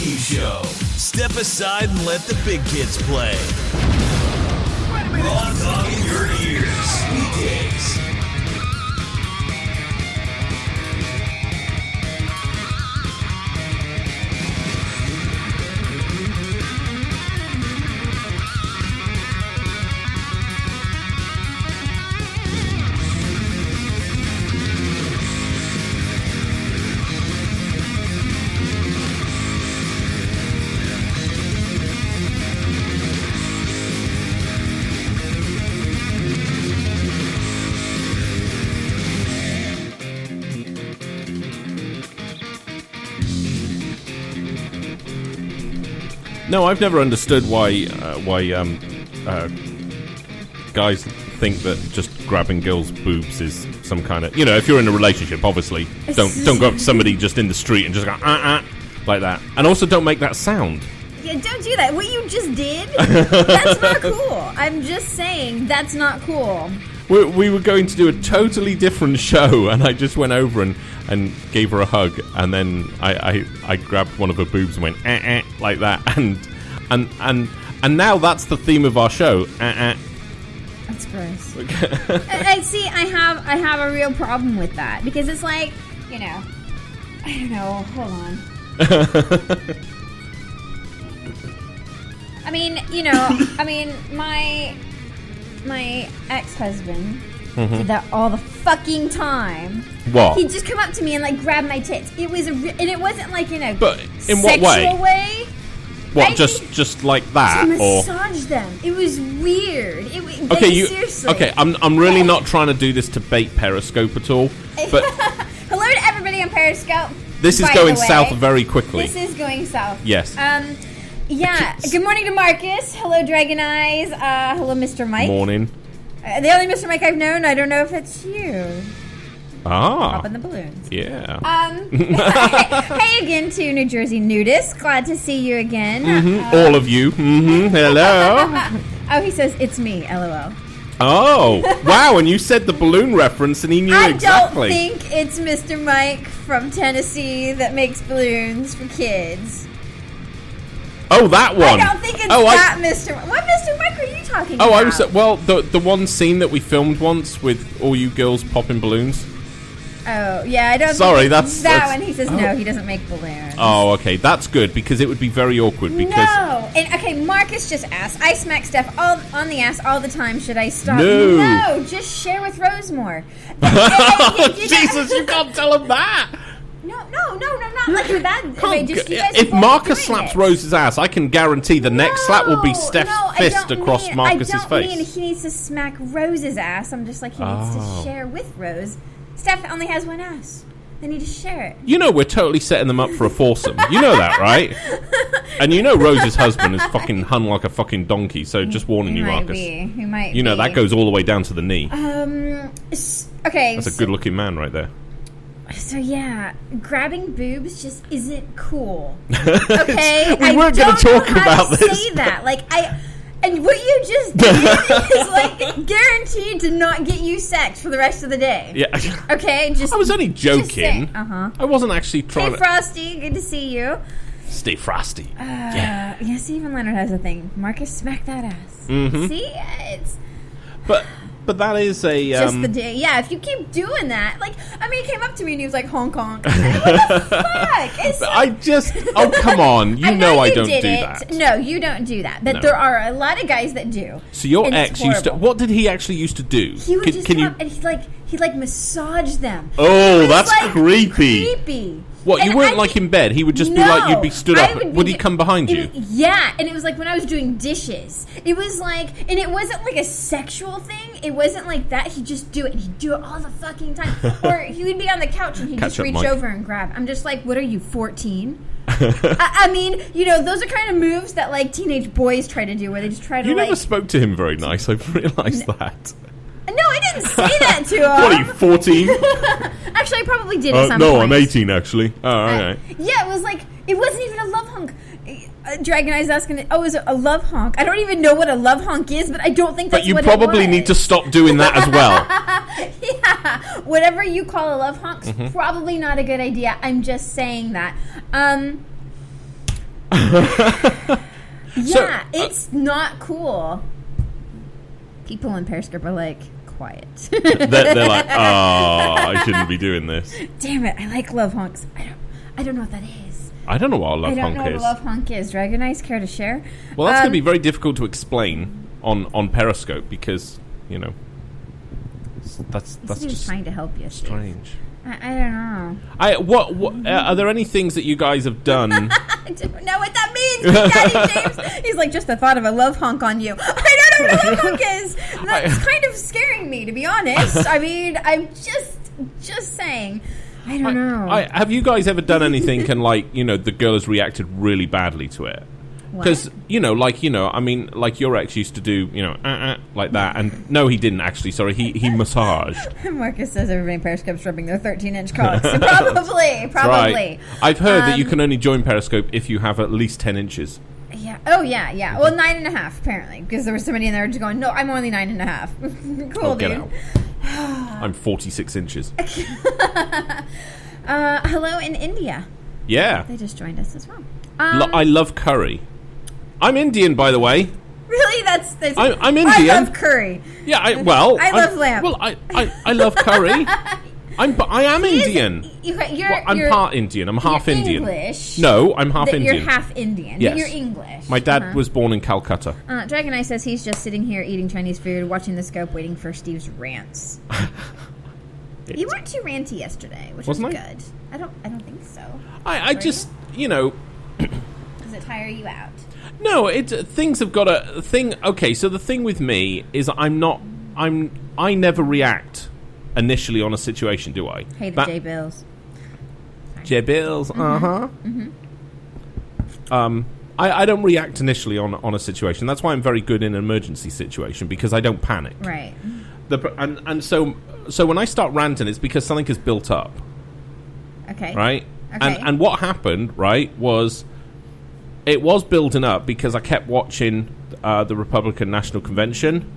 Mikey Show. Step aside and let the big kids play. Raw Dog in your ears. Weekdays. No, I've never understood why guys think that just grabbing girls' boobs is some kind of, if you're in a relationship, obviously, don't go up to somebody just in the street and just go like that, and also don't make that sound. Yeah, don't do that. What you just did, that's not cool. I'm just saying that's not cool. We were going to do a totally different show, and I just went over and gave her a hug, and then I grabbed one of her boobs and went like that, and now that's the theme of our show. That's gross. I see. I have a real problem with that because it's like, I don't know. Hold on. My ex-husband did that all the fucking time. What? He'd just come up to me and like grab my tits. It was and it wasn't like but in sexual what way. What? Just like that, to or massage them? It was weird. Seriously. Okay. I'm really not trying to do this to bait Periscope at all. But hello to everybody on Periscope. This is going south very quickly. This is going south. Yes. Yeah. Good morning to Marcus. Hello, Dragon Eyes. Hello, Mr. Mike. Morning. The only Mr. Mike I've known. I don't know if it's you. Popping the balloons. Yeah. Hey again to New Jersey Nudists. Glad to see you again. All of you. Hello. Oh, he says it's me. LOL. Oh, wow! And you said the balloon reference, and he knew exactly. I don't think it's Mr. Mike from Tennessee that makes balloons for kids. Oh, that one. I don't think it's Mr. Mike. What Mr. Mike are you talking about? Oh, I was the one scene that we filmed once with all you girls popping balloons. Oh, yeah, I don't. Sorry, that's that one. He says no, he doesn't make balloons. Oh, okay, that's good because it would be very awkward. Because no, and okay, Marcus just asked. I smack Steph all on the ass all the time. Should I stop? No, just share with Rose more. Jesus, you can't tell him that. No, not like that. If Marcus slaps Rose's ass, I can guarantee the next slap will be Steph's fist across Marcus's face. I don't mean he needs to smack Rose's ass. I'm just like he needs to share with Rose. Steph only has one ass. They need to share it. We're totally setting them up for a foursome. You know that, right? And Rose's husband is fucking hung like a fucking donkey, so just warning you, Marcus. He might be. That goes all the way down to the knee. Okay. That's a good-looking man right there. So yeah, grabbing boobs just isn't cool. Okay? We weren't going to talk about this. Say that. And what you just did is like guaranteed to not get you sex for the rest of the day. Yeah. Okay, I was only joking. I wasn't actually trying to... Hey, Frosty, good to see you. Stay frosty. Yeah, Stephen Leonard has a thing. Marcus, smack that ass. Mm-hmm. See? It's... But that is a... Just the day. Yeah, if you keep doing that... he came up to me and he was like, honk, honk. What the fuck? Oh, come on. You know I don't do that. No, you don't do that. But there are a lot of guys that do. So your ex used to... What did he actually used to do? He would just come up and he'd massage them. Oh, that's creepy. Creepy. What, you weren't in bed? He would just be you'd be stood up. Would he come behind you? Yeah, and it was like when I was doing dishes. It was and it wasn't like a sexual thing. It wasn't like that. He'd just do it. And he'd do it all the fucking time. Or he would be on the couch and he'd just reach over and grab. I'm just like, what are you, 14? I mean, those are kind of moves that teenage boys try to do where they just try to You never spoke to him very nice. I've realised that. No, I didn't say that to him. What are you, 14? Actually, I probably did at some no, point. I'm 18, actually. Oh, okay. Yeah, it was it wasn't even a love hunk. Dragon Eye's asking, is it a love honk? I don't even know what a love honk is, but I don't think that's what it was. But you probably need to stop doing that as well. Yeah. Whatever you call a love honk's probably not a good idea. I'm just saying that. Yeah, it's not cool. People in Periscope are like, quiet. they're like, oh, I shouldn't be doing this. Damn it, I like love honks. I don't know what that is. I don't know what a love honk is. I don't know what is. a love honk is. Dragon Eyes, care to share? Well, that's going to be very difficult to explain on Periscope because, you know, that's just trying to help you. Strange. I don't know. What are there any things that you guys have done? I don't know what that means, Big Daddy James. He's like, just the thought of a love honk on you. I don't know what a love honk is. That's kind of scaring me, to be honest. I mean, I'm just saying. I don't know. Have you guys ever done anything and, like, you know, the girl has reacted really badly to it? Because, you know, I mean, like your ex used to do, you know, like that. And no, he didn't actually. Sorry, he massaged. Marcus says everybody in Periscope's rubbing their 13-inch cocks. So probably. Right. I've heard that you can only join Periscope if you have at least 10 inches. Yeah. Oh, yeah. Well, 9.5, apparently. Because there was somebody in there just going, no, I'm only 9.5. Cool, dude. Get out. I'm 46 inches. Hello in India. Yeah. They just joined us as well. I love curry. I'm Indian, by the way. Really? That's I'm Indian. I love curry. Yeah, I love lamb. Well, I love curry. I am Indian. I'm part Indian. I'm half Indian. English. No, I'm half Indian. You're half Indian. Yes. You're English. My dad was born in Calcutta. Dragon Eye says he's just sitting here eating Chinese food, watching the scope, waiting for Steve's rants. You weren't too ranty yesterday, which was good. I don't think so. I just, you know. Does it tire you out? No, things have got a thing. Okay, so the thing with me is I never react initially on a situation, do I? Hey, the J Bills. J Bills, I don't react initially on a situation. That's why I'm very good in an emergency situation because I don't panic. Right. So when I start ranting, it's because something has built up. Okay. Right. Okay. And what happened, right, was it was building up because I kept watching the Republican National Convention,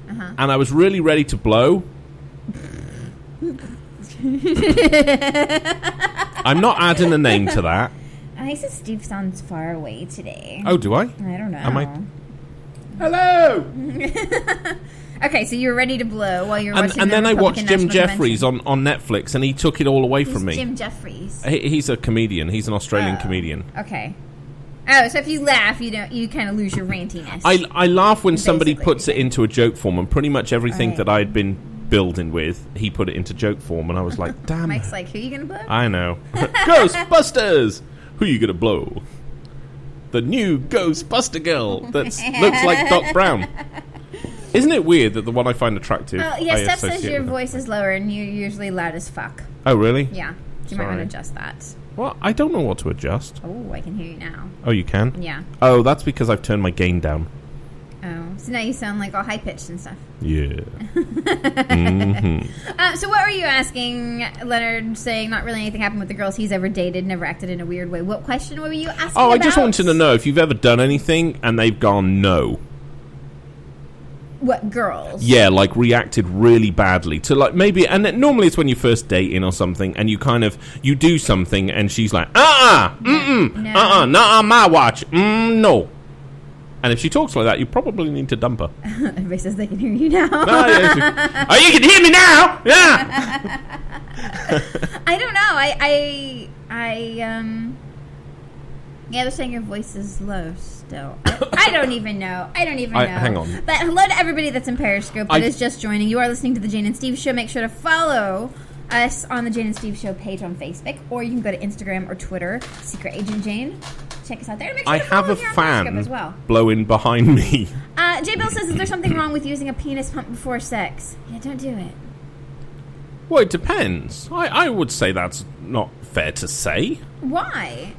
and I was really ready to blow. I'm not adding a name to that. I said Steve sounds far away today. Oh, do I? I don't know. Am I? Hello. Okay, so you're ready to blow while you're watching. And then I watched Jim Jeffries on Netflix, and he took it all away from me. Jim Jeffries? He's a comedian. He's an Australian comedian. Okay. Oh, so if you laugh, you kind of lose your rantiness. I laugh when somebody puts it into a joke form, and pretty much everything that I'd been building with, he put it into joke form, and I was like, damn. Mike's like, who are you going to blow? I know. Ghostbusters! Who are you going to blow? The new Ghostbuster girl that looks like Doc Brown. Isn't it weird that the one I find attractive... Oh, yeah, Steph says your voice is lower and you're usually loud as fuck. Oh, really? Yeah. You might want to adjust that. Well, I don't know what to adjust. Oh, I can hear you now. Oh, you can? Yeah. Oh, that's because I've turned my gain down. Oh, so now you sound like all high-pitched and stuff. Yeah. So what were you asking, Leonard, saying not really anything happened with the girls he's ever dated, never acted in a weird way. What question were you asking about? I just wanted to know if you've ever done anything and they've gone no. What, girls? Yeah, like reacted really badly to like maybe, and normally it's when you're first dating or something, and you do something, and she's like, nah, my watch, no. And if she talks like that, you probably need to dump her. Everybody says they can hear you now. Oh, you can hear me now? Yeah. I don't know. Yeah, they're saying your voice is low still. I don't even know. Hang on. But hello to everybody that's in Periscope that is just joining. You are listening to The Jane and Steve Show. Make sure to follow us on The Jane and Steve Show page on Facebook, or you can go to Instagram or Twitter, Secret Agent Jane. Check us out there. Make sure I have a fan as well. blowing behind me. J. Bill says, is there something wrong with using a penis pump before sex? Yeah, don't do it. Well, it depends. I would say that's not fair to say. Why?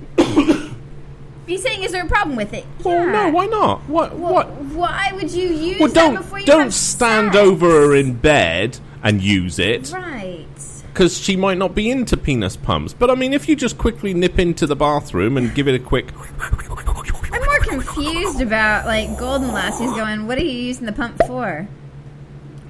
He's saying, is there a problem with it? Well, no, why not? What? Why would you use that before you don't stand sex? over her in bed and use it. Right. Because she might not be into penis pumps. But, I mean, if you just quickly nip into the bathroom and give it a quick... I'm more confused about, like, Golden Lassie's going, what are you using the pump for?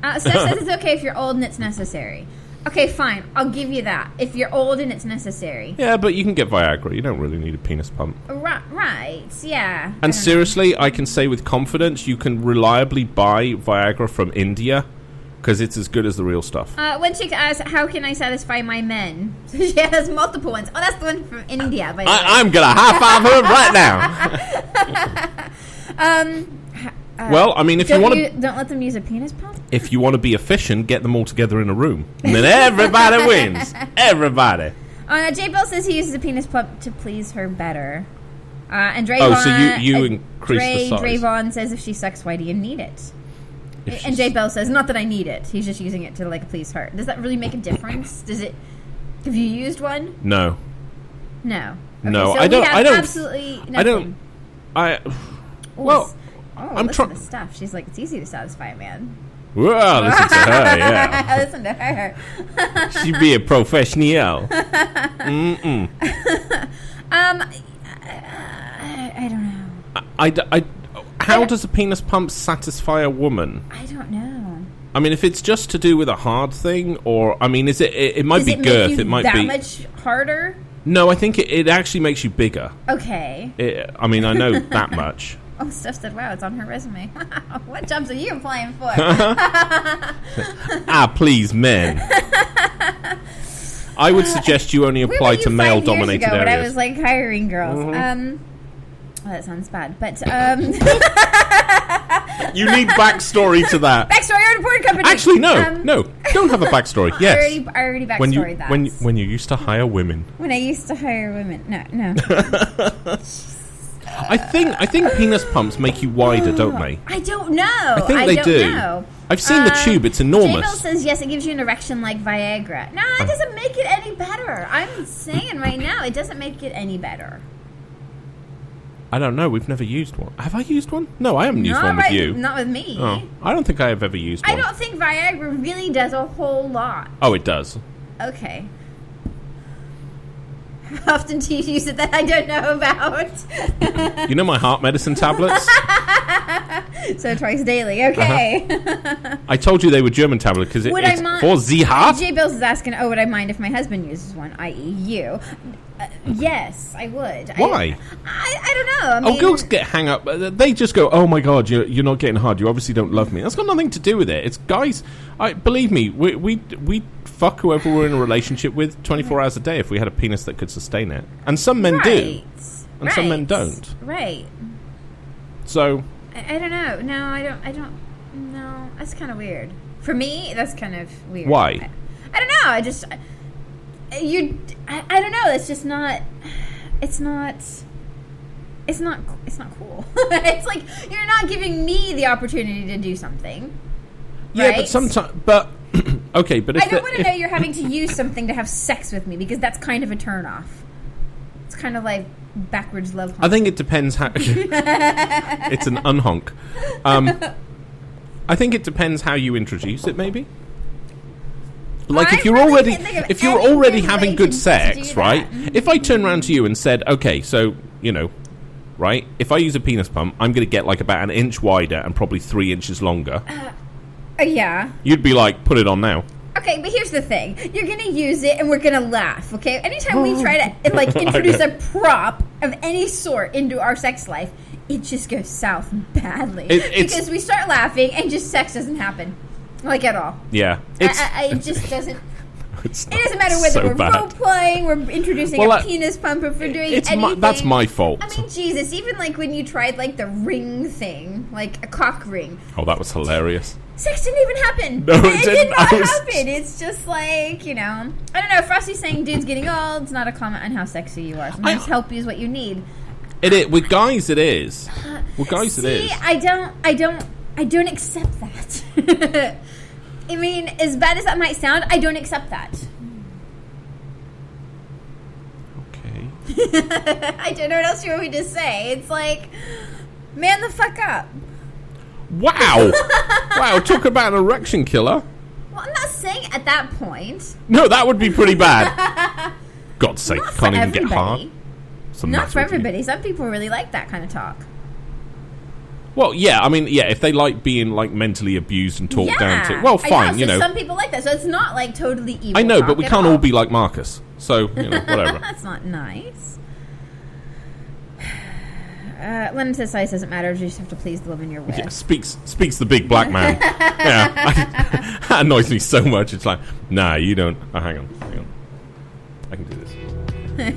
Steph says it's okay if you're old and it's necessary. Okay, fine. I'll give you that. If you're old and it's necessary. Yeah, but you can get Viagra. You don't really need a penis pump. Right, yeah. And seriously, I can say with confidence, you can reliably buy Viagra from India because it's as good as the real stuff. One chick asked, how can I satisfy my men? So she has multiple ones. Oh, that's the one from India, by the way. I'm going to high-five her right now. Well, I mean, if you want to... Don't let them use a penis pump? If you want to be efficient, get them all together in a room. And then everybody wins. Everybody. J. Bell says he uses a penis pump to please her better. And Drayvon... Oh, so you increase the size. Drayvon says, if she sucks, why do you need it? And J. Bell says, not that I need it. He's just using it to, like, please her. Does that really make a difference? Does it... Have you used one? No. No. Okay, No, so I don't... absolutely nothing. Well... I'm listen to stuff. She's like, it's easy to satisfy a man. Well, listen to her, yeah. Listen to her. She be a professional. I don't know. How does a penis pump satisfy a woman? I don't know. I mean, if it's just to do with a hard thing, or I mean, is it? It might be girth. It might be that much harder. No, I think it actually makes you bigger. Okay. I mean, I know that much. Oh, Steph said, wow, it's on her resume. What jobs are you applying for? Please, men. I would suggest you only apply to male-dominated areas. When I was, like, hiring girls. Well, that sounds bad, but... You need backstory to that. Backstory, I own a porn company. Actually, no. Don't have a backstory. Yes. I already backstoried that. When you used to hire women. When I used to hire women. No. I think penis pumps make you wider, don't they? I don't know. I think they do. Know. I've seen the tube. It's enormous. J-Bell says, yes, it gives you an erection like Viagra. No, it doesn't make it any better. I'm saying right now, it doesn't make it any better. I don't know. We've never used one. Have I used one? No, I haven't used one with you. Not with me. Oh, I don't think I have ever used one. I don't think Viagra really does a whole lot. Oh, it does. Okay. How often do you use it that I don't know about? You know my heart medicine tablets? So twice daily, okay. I told you they were German tablets because it's for the heart. J. Bills is asking, would I mind if my husband uses one, i.e. you? Yes, I would. Why? I don't know. I mean, girls get hang up. They just go, oh my God, you're not getting hard. You obviously don't love me. That's got nothing to do with it. It's guys, believe me, we fuck whoever we're in a relationship with 24 hours a day if we had a penis that could sustain it. And some men do. And some men don't. Right. So... I don't know. No, I don't. No, that's kind of weird. For me, that's kind of weird. Why? I don't know. I don't know. It's just not. It's not cool. It's like you're not giving me the opportunity to do something. Yeah, right? but sometimes. But okay, but if I don't want to know you're having to use something to have sex with me because that's kind of a turnoff. It's kind of like backwards love honk. I think it depends how... It's an unhonk. I think it depends how you introduce it, maybe. Like, if you're already having good sex, right? If I turn around to you and said, okay, so, right? If I use a penis pump, I'm going to get, like, about an inch wider and probably 3 inches longer. Yeah. You'd be like, put it on now. Okay, but here's the thing. You're going to use it, and we're going to laugh, okay? Anytime we try to, like, introduce a prop of any sort into our sex life, it just goes south badly. Because we start laughing, and just sex doesn't happen. Like, at all. Yeah. It just doesn't... It doesn't matter whether we're role-playing, we're introducing a penis pump, if we're doing anything. That's my fault. I mean, Jesus, even, like, when you tried, like, the ring thing, like a cock ring. Oh, that was hilarious. Sex didn't even happen. No, it did not happen. It's just like, I don't know. Frosty's saying dude's getting old. It's not a comment on how sexy you are. Sometimes help you is what you need. With guys, it is. With guys, it is. I don't accept that. I mean, as bad as that might sound, I don't accept that. Okay. I don't know what else you want me to say. It's like, man the fuck up. Wow. Wow, talk about an erection killer. Well, I'm not saying at that point. No, that would be pretty bad. God's sake, not can't even everybody. get hard. Not for everybody. Some people really like that kind of talk. Well, yeah, I mean, yeah, if they like being, like, mentally abused and talked down to... Well, fine, so some people like that, so it's not, like, totally evil. I know, but we can't all be like Marcus. So, whatever. That's not nice. Lennon says size doesn't matter, you just have to please the woman you're with. Yeah, speaks the big black man. Yeah, that annoys me so much. It's like, nah, you don't... Oh, hang on. I can do this.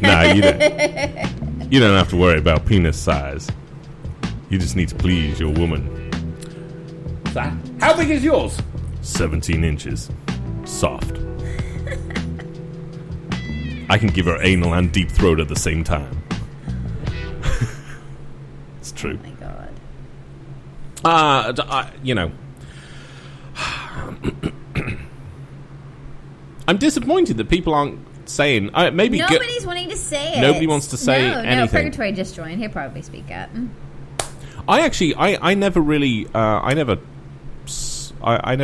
Nah, you don't. You don't have to worry about penis size. You just need to please your woman. How big is yours? 17 inches. Soft. I can give her anal and deep throat at the same time. It's true. Oh my god. I'm disappointed that people aren't saying... maybe nobody's wanting to say it. Nobody wants to say anything. No, Purgatory just joined. He'll probably speak up. I never really... I never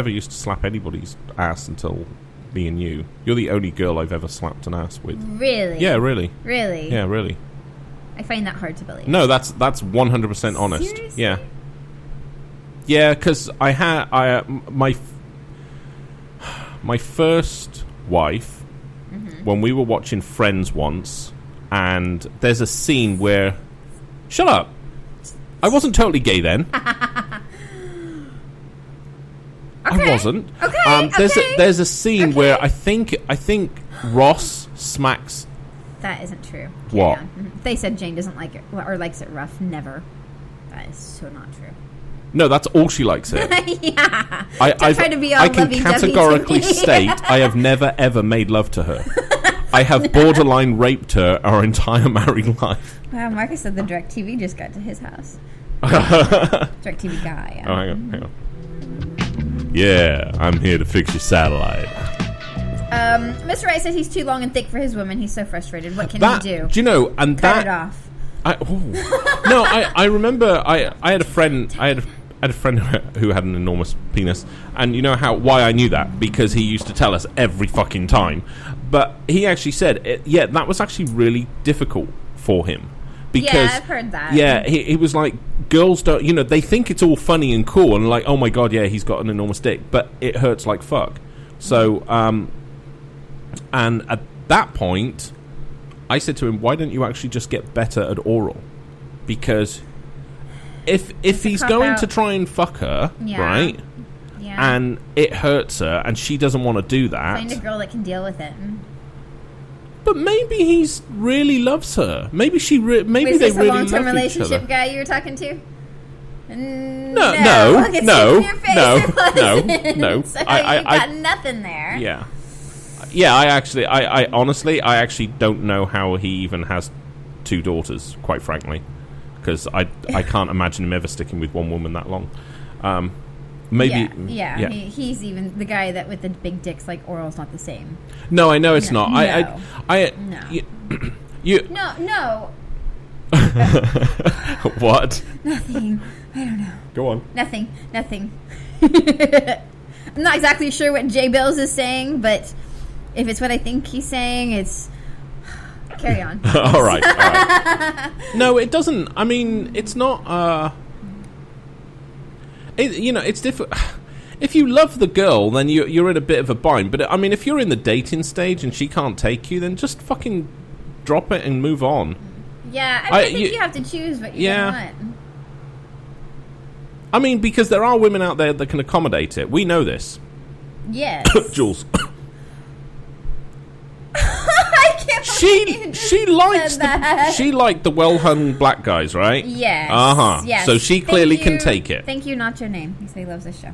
used to slap anybody's ass until me and you. You're the only girl I've ever slapped an ass with. Really? Yeah, really. Really? Yeah, really. I find that hard to believe. No, that's 100% honest. Seriously? Yeah. Yeah, because my first wife, when we were watching Friends once, and there's a scene where... Shut up! I wasn't totally gay then. Okay. I wasn't. Okay. There's a scene where I think Ross smacks. That isn't true. What? They said Jane doesn't like it or likes it rough. Never. That is so not true. No, that's all she likes it. Yeah. I try to be all I can lovey-dovey categorically to me. state I have never ever made love to her. I have borderline raped her our entire married life. Wow, Marcus said the DirecTV just got to his house. DirecTV guy. Yeah. Oh, hang on. Yeah, I'm here to fix your satellite. Mr. Wright says he's too long and thick for his woman. He's so frustrated. What can he do? Do you know? And Cut it off. I remember I had a friend. I had a friend who had an enormous penis, and you know why I knew that? Because he used to tell us every fucking time. But he actually said, that was actually really difficult for him. Because, yeah, I've heard that. Yeah, he was like, girls don't, they think it's all funny and cool, and like, oh my god, yeah, he's got an enormous dick, but it hurts like fuck. So, and at that point, I said to him, why don't you actually just get better at oral? Because if he's going to try and fuck her, right, and it hurts her, and she doesn't want to do that, find a girl that can deal with it. But maybe he's really loves her. Maybe they really love each other. Was this a long-term relationship guy you were talking to? No. So I got nothing there. Yeah. Yeah, I honestly don't know how he even has two daughters, quite frankly. Because I can't imagine him ever sticking with one woman that long. Maybe. Yeah. He's even the guy that with the big dicks. Like oral's not the same. No, I know it's not. No. No. What? Nothing. I don't know. Go on. Nothing. I'm not exactly sure what Jay Bills is saying, but if it's what I think he's saying, it's... Carry on. All right. No, it doesn't... I mean, it's not... it's different. If you love the girl, then you're in a bit of a bind. But, I mean, if you're in the dating stage and she can't take you, then just fucking drop it and move on. Yeah, I think you have to choose what you want. I mean, because there are women out there that can accommodate it. We know this. Yes. Jules. I can't believe she liked the well-hung black guys, right? Yes. Yes. So she clearly can take it. Thank you, not your name. He said he loves this show.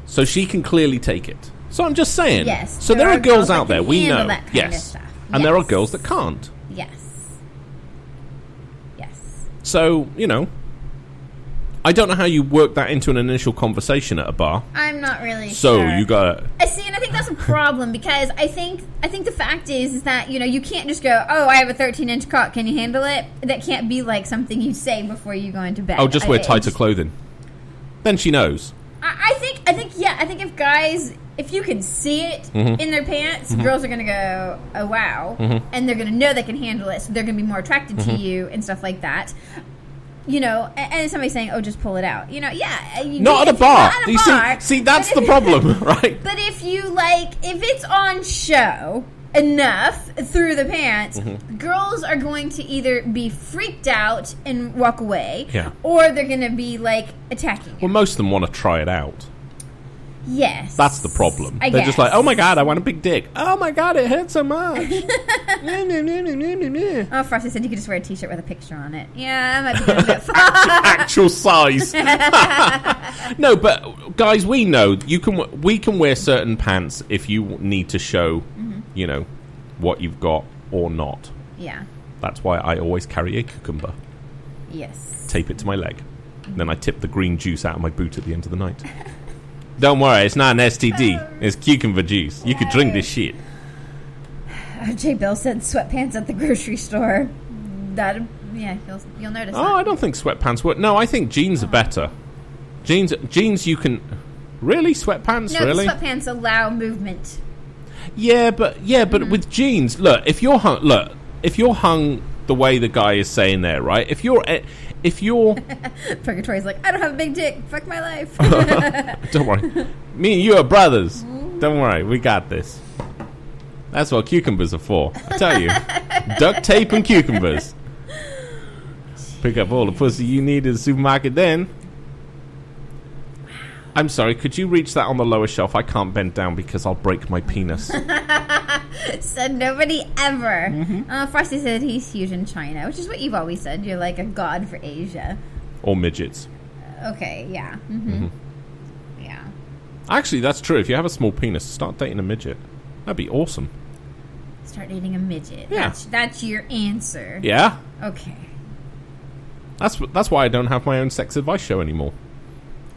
So she can clearly take it. So I'm just saying. Yes. So there are girls out there, we know. That kind of stuff. And there are girls that can't. Yes. So, I don't know how you work that into an initial conversation at a bar. I'm not really sure. So you got... See, and I think that's a problem because I think the fact is that, you can't just go, oh, I have a 13-inch cock, can you handle it? That can't be like something you say before you go into bed. Oh, just wear tighter clothing. Then she knows. I think if guys, if you can see it in their pants, girls are going to go, oh, wow. And they're going to know they can handle it, so they're going to be more attracted to you and stuff like that. you know, and somebody's saying, "Oh, just pull it out." You know, yeah. Not at a bar. See, that's the problem, right? But if it's on show enough through the pants, girls are going to either be freaked out and walk away, or they're going to be like attacking you. Well, most of them want to try it out. Yes. That's the problem. They're just like, oh my god, I want a big dick. Oh my god, it hurts so much. Oh, Frosty said you could just wear a t-shirt with a picture on it. Yeah, that might be good. Actual size. No, but guys, we know we can wear certain pants if you need to show, you know, what you've got or not. Yeah. That's why I always carry a cucumber. Yes. Tape it to my leg. Then I tip the green juice out of my boot at the end of the night. Don't worry, it's not an STD. It's cucumber juice. You could drink this shit. J. Bill said sweatpants at the grocery store. You'll notice. Oh, I don't think sweatpants work. No, I think jeans are better. Jeans you can... Really? Sweatpants? No, really? Sweatpants allow movement. Yeah, but with jeans, look, if you're hung the way the guy is saying there, right? If you're Purgatory's like, I don't have a big dick. Fuck my life. Don't worry. Me and you are brothers. Don't worry. We got this. That's what cucumbers are for. I tell you. Duct tape and cucumbers. Pick up all the pussy you need in the supermarket then. I'm sorry, could you reach that on the lower shelf? I can't bend down because I'll break my penis. Said nobody ever. Frosty said he's huge in China, which is what you've always said. You're like a god for Asia. Or midgets. Okay, yeah. Yeah. Actually, that's true. If you have a small penis, start dating a midget. That'd be awesome. Start dating a midget. Yeah. That's your answer. Yeah. Okay. That's why I don't have my own sex advice show anymore.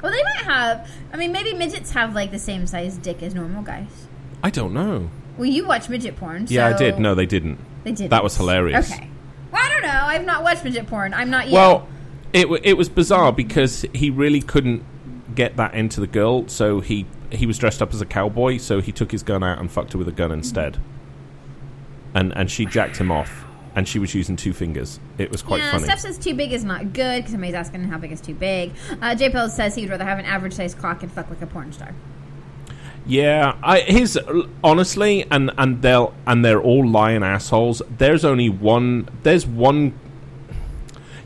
Well, they might have... I mean, maybe midgets have, like, the same size dick as normal guys. I don't know. Well, you watch midget porn, so... Yeah, I did. No, they didn't. They didn't. That was hilarious. Okay. Well, I don't know. I've not watched midget porn. I'm not you. Well, it was bizarre because he really couldn't get that into the girl, so he was dressed up as a cowboy, so he took his gun out and fucked her with a gun instead. And she jacked him off. And she was using 2 fingers. It was quite funny. Steph says too big is not good because somebody's asking how big is too big. J. Pill says he'd rather have an average sized cock and fuck like a porn star. Yeah, honestly, and they're all lying assholes. There's one.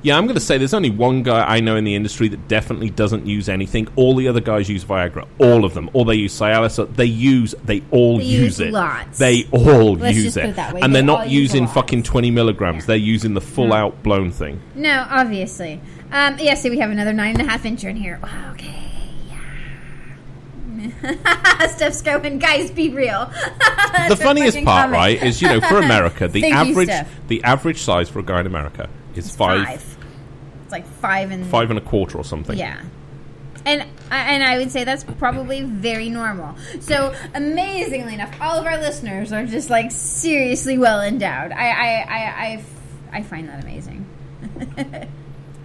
Yeah, I'm going to say there's only one guy I know in the industry that definitely doesn't use anything. All the other guys use Viagra. All of them. Or they use Cialis. They all use it. Lots. They all Let's use just it. put it that way. And they're not using lots. fucking 20 milligrams. Yeah. They're using the full out blown thing. No, obviously. See, we have another 9.5 incher in here. Wow, okay. Yeah. Steph's going, guys, be real. The funniest part, right, is, for America, the average size for a guy in America is 5. It's like 5 and 5 1/4 or something. Yeah. And I would say that's probably very normal. So, amazingly enough, all of our listeners are just, like, seriously well endowed. I find that amazing.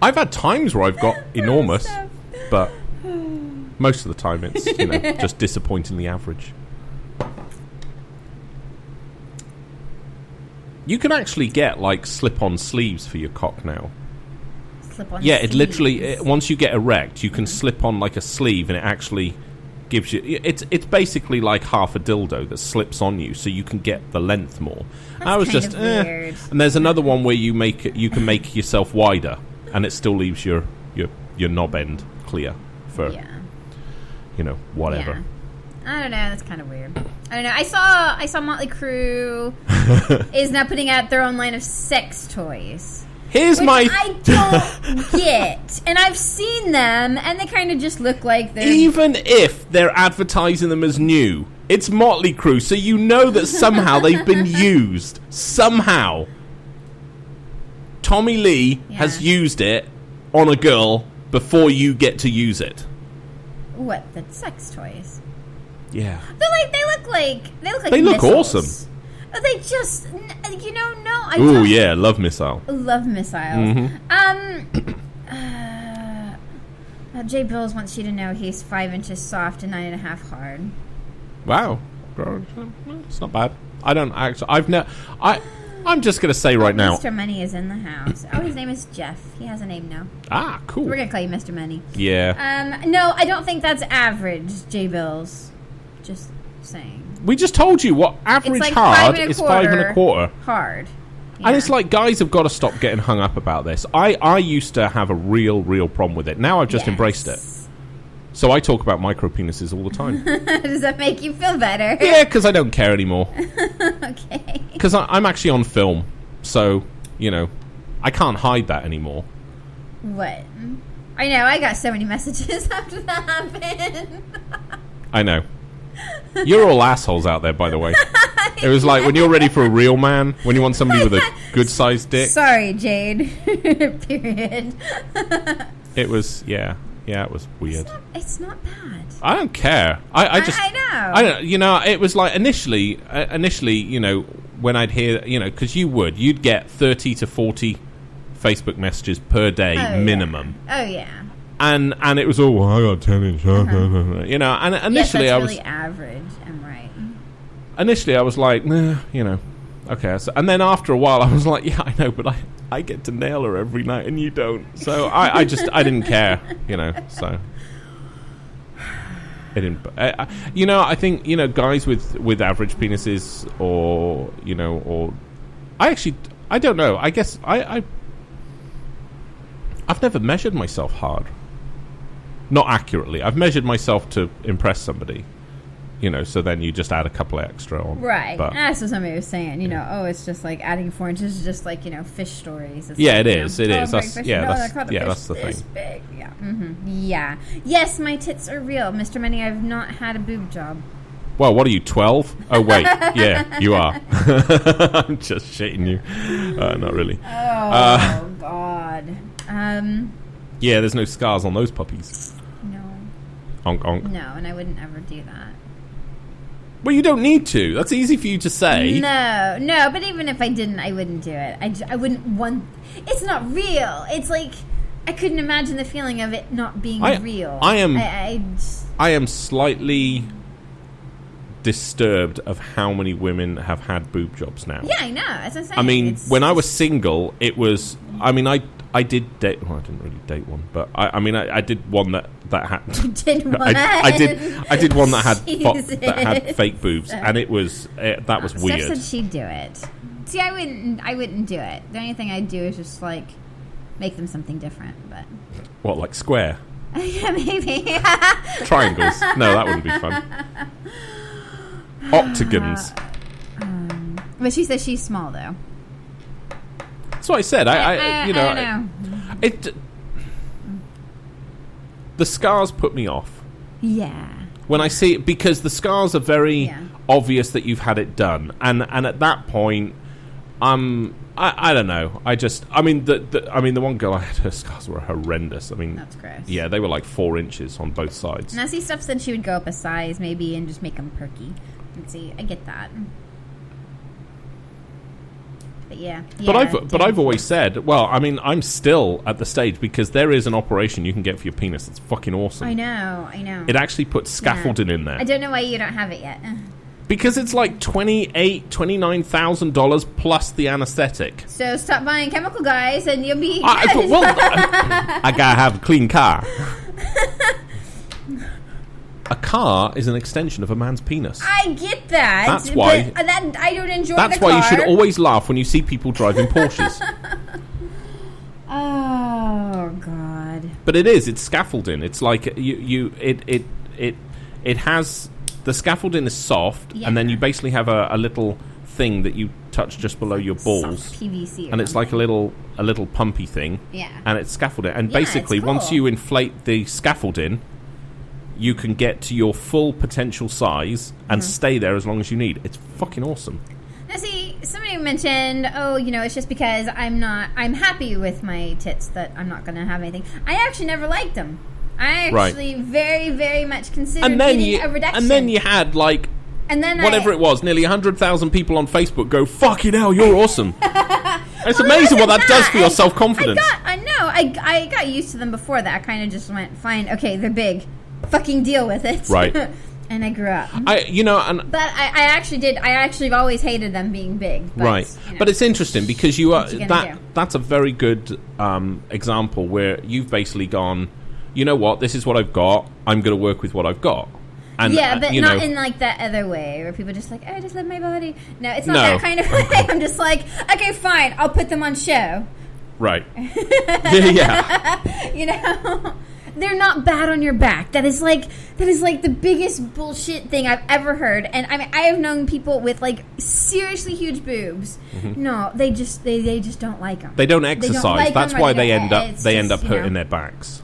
I've had times where I've got enormous, but most of the time it's, just disappointingly average. You can actually get, like, slip-on sleeves for your cock now. Yeah, it literally, once you get erect, you can slip on like a sleeve and it actually gives you, it's basically like half a dildo that slips on you so you can get the length more. That's I was kind just of weird. And there's another one where you can make yourself wider and it still leaves your knob end clear for whatever. Yeah. I don't know, that's kind of weird. I don't know. I saw Motley Crue is now putting out their own line of sex toys. Which I don't get. And I've seen them, and they kind of just look like they're... Even if they're advertising them as new, it's Motley Crue, so you know that somehow they've been used. Somehow. Tommy Lee has used it on a girl before you get to use it. What? The sex toys? Yeah. They look awesome. They just, no. Ooh, yeah, love missile. Love missiles. Mm-hmm. Jay Bills wants you to know he's 5 inches soft and 9.5 hard. Wow, it's not bad. I don't actually. I've I'm just going to say right now. Mr. Money is in the house. Oh, his name is Jeff. He has a name now. Ah, cool. We're going to call you Mr. Money. Yeah. No, I don't think that's average, J-Bills. Just saying. We just told you what average like hard is 5.25. Hard. And it's like, guys have got to stop getting hung up about this. I used to have a real problem with it. Now I've just embraced it. So I talk about micro penises all the time. Does that make you feel better? Yeah, because I don't care anymore. Okay. Because I'm actually on film. So, I can't hide that anymore. What? I know, I got so many messages after that happened. I know. You're all assholes out there, by the way. It was like when you're ready for a real man, when you want somebody with a good-sized dick. Sorry, Jade. Period. It was, yeah, it was weird. It's not bad. I don't care. I just... I know. It was like initially, when I'd hear, because you'd get 30 to 40 Facebook messages per day minimum. Yeah. Oh, yeah. And it was all, I got 10 inch. And initially yes, that's I was... really average, I'm right. Initially I was like, okay. So, and then after a while I was like, yeah, I know, but I get to nail her every night and you don't. So I didn't care, so... I didn't... I think, guys with average penises or I don't know. I guess I've never measured myself hard. Not accurately. I've measured myself to impress somebody. So then you just add a couple extra on. Right. But, that's what somebody was saying. It's just like adding 4 inches is just like, fish stories. It's yeah, like, it is. It is. That's, that's the thing. Big. Yeah. Mm-hmm. Yeah. Yes, my tits are real. Mr. Money, I've not had a boob job. Well, what are you, 12? Oh, wait. Yeah, you are. I'm just shitting you. Not really. Oh, God. Yeah, there's no scars on those puppies. No. Onk, onk. No, and I wouldn't ever do that. Well, you don't need to. That's easy for you to say. No, but even if I didn't, I wouldn't do it. I wouldn't want... It's not real. It's like... I couldn't imagine the feeling of it not being real. I am slightly disturbed of how many women have had boob jobs now. Yeah, I know. As I'm saying. I mean, when I was single, it was... I mean, I did date... Well, I didn't really date one, but I did one that had... You did one? I did one that had fake boobs, and it was... that was weird. Steph said she'd do it. See, I wouldn't do it. The only thing I'd do is just, like, make them something different, but... What, like square? Yeah, maybe. Triangles? No, that wouldn't be fun. Octagons. But she says she's small, though. That's what I said. I know. The scars put me off. Yeah. When I see it, because the scars are very obvious that you've had it done, and at that point, I don't know. The one girl I had, her scars were horrendous. I mean, that's gross. Yeah, they were like 4 inches on both sides. Now, see, Steph said she would go up a size maybe and just make them perky. And see, I get that. But yeah. But I've always said, well, I mean, I'm still at the stage because there is an operation you can get for your penis that's fucking awesome. I know. It actually puts scaffolding in there. I don't know why you don't have it yet. Because it's like $29,000 plus the anesthetic. So stop buying chemical, guys, and you'll be. I gotta have a clean car. A car is an extension of a man's penis. I get that. That's why. I don't enjoy. That's why you should always laugh when you see people driving Porsches. Oh God. But it's scaffolding. It's like it has. The scaffolding is soft, and then you basically have a little thing that you touch just below your balls. Soft PVC. And it's like a little pumpy thing. Yeah. And it's scaffolding. And basically, once you inflate the scaffolding, you can get to your full potential size and stay there as long as you need. It's fucking awesome. Now, see, somebody mentioned, it's just because I'm happy with my tits that I'm not going to have anything. I actually never liked them. I actually very, very much considered getting a reduction. And then you had, like, it was, nearly 100,000 people on Facebook go, fucking hell, you're awesome. It's amazing what that does for your self-confidence. I got used to them before that. I kind of just went, fine, okay, they're big. Fucking deal with it. Right. And I grew up. But I actually have always hated them being big. But, right. But it's interesting because you are What you gonna do? that's a very good example where you've basically gone, you know what, this is what I've got. I'm going to work with what I've got. And, yeah, but not in like that other way where people just like, I just love my body. No, it's not that kind of way. I'm just like, okay, fine, I'll put them on show. Right. Yeah. You know, they're not bad on your back. That is like the biggest bullshit thing I've ever heard. And I mean, I have known people with like seriously huge boobs. Mm-hmm. No, they just don't like them. They don't exercise. They don't like That's them, why or they end up just, hurting their backs.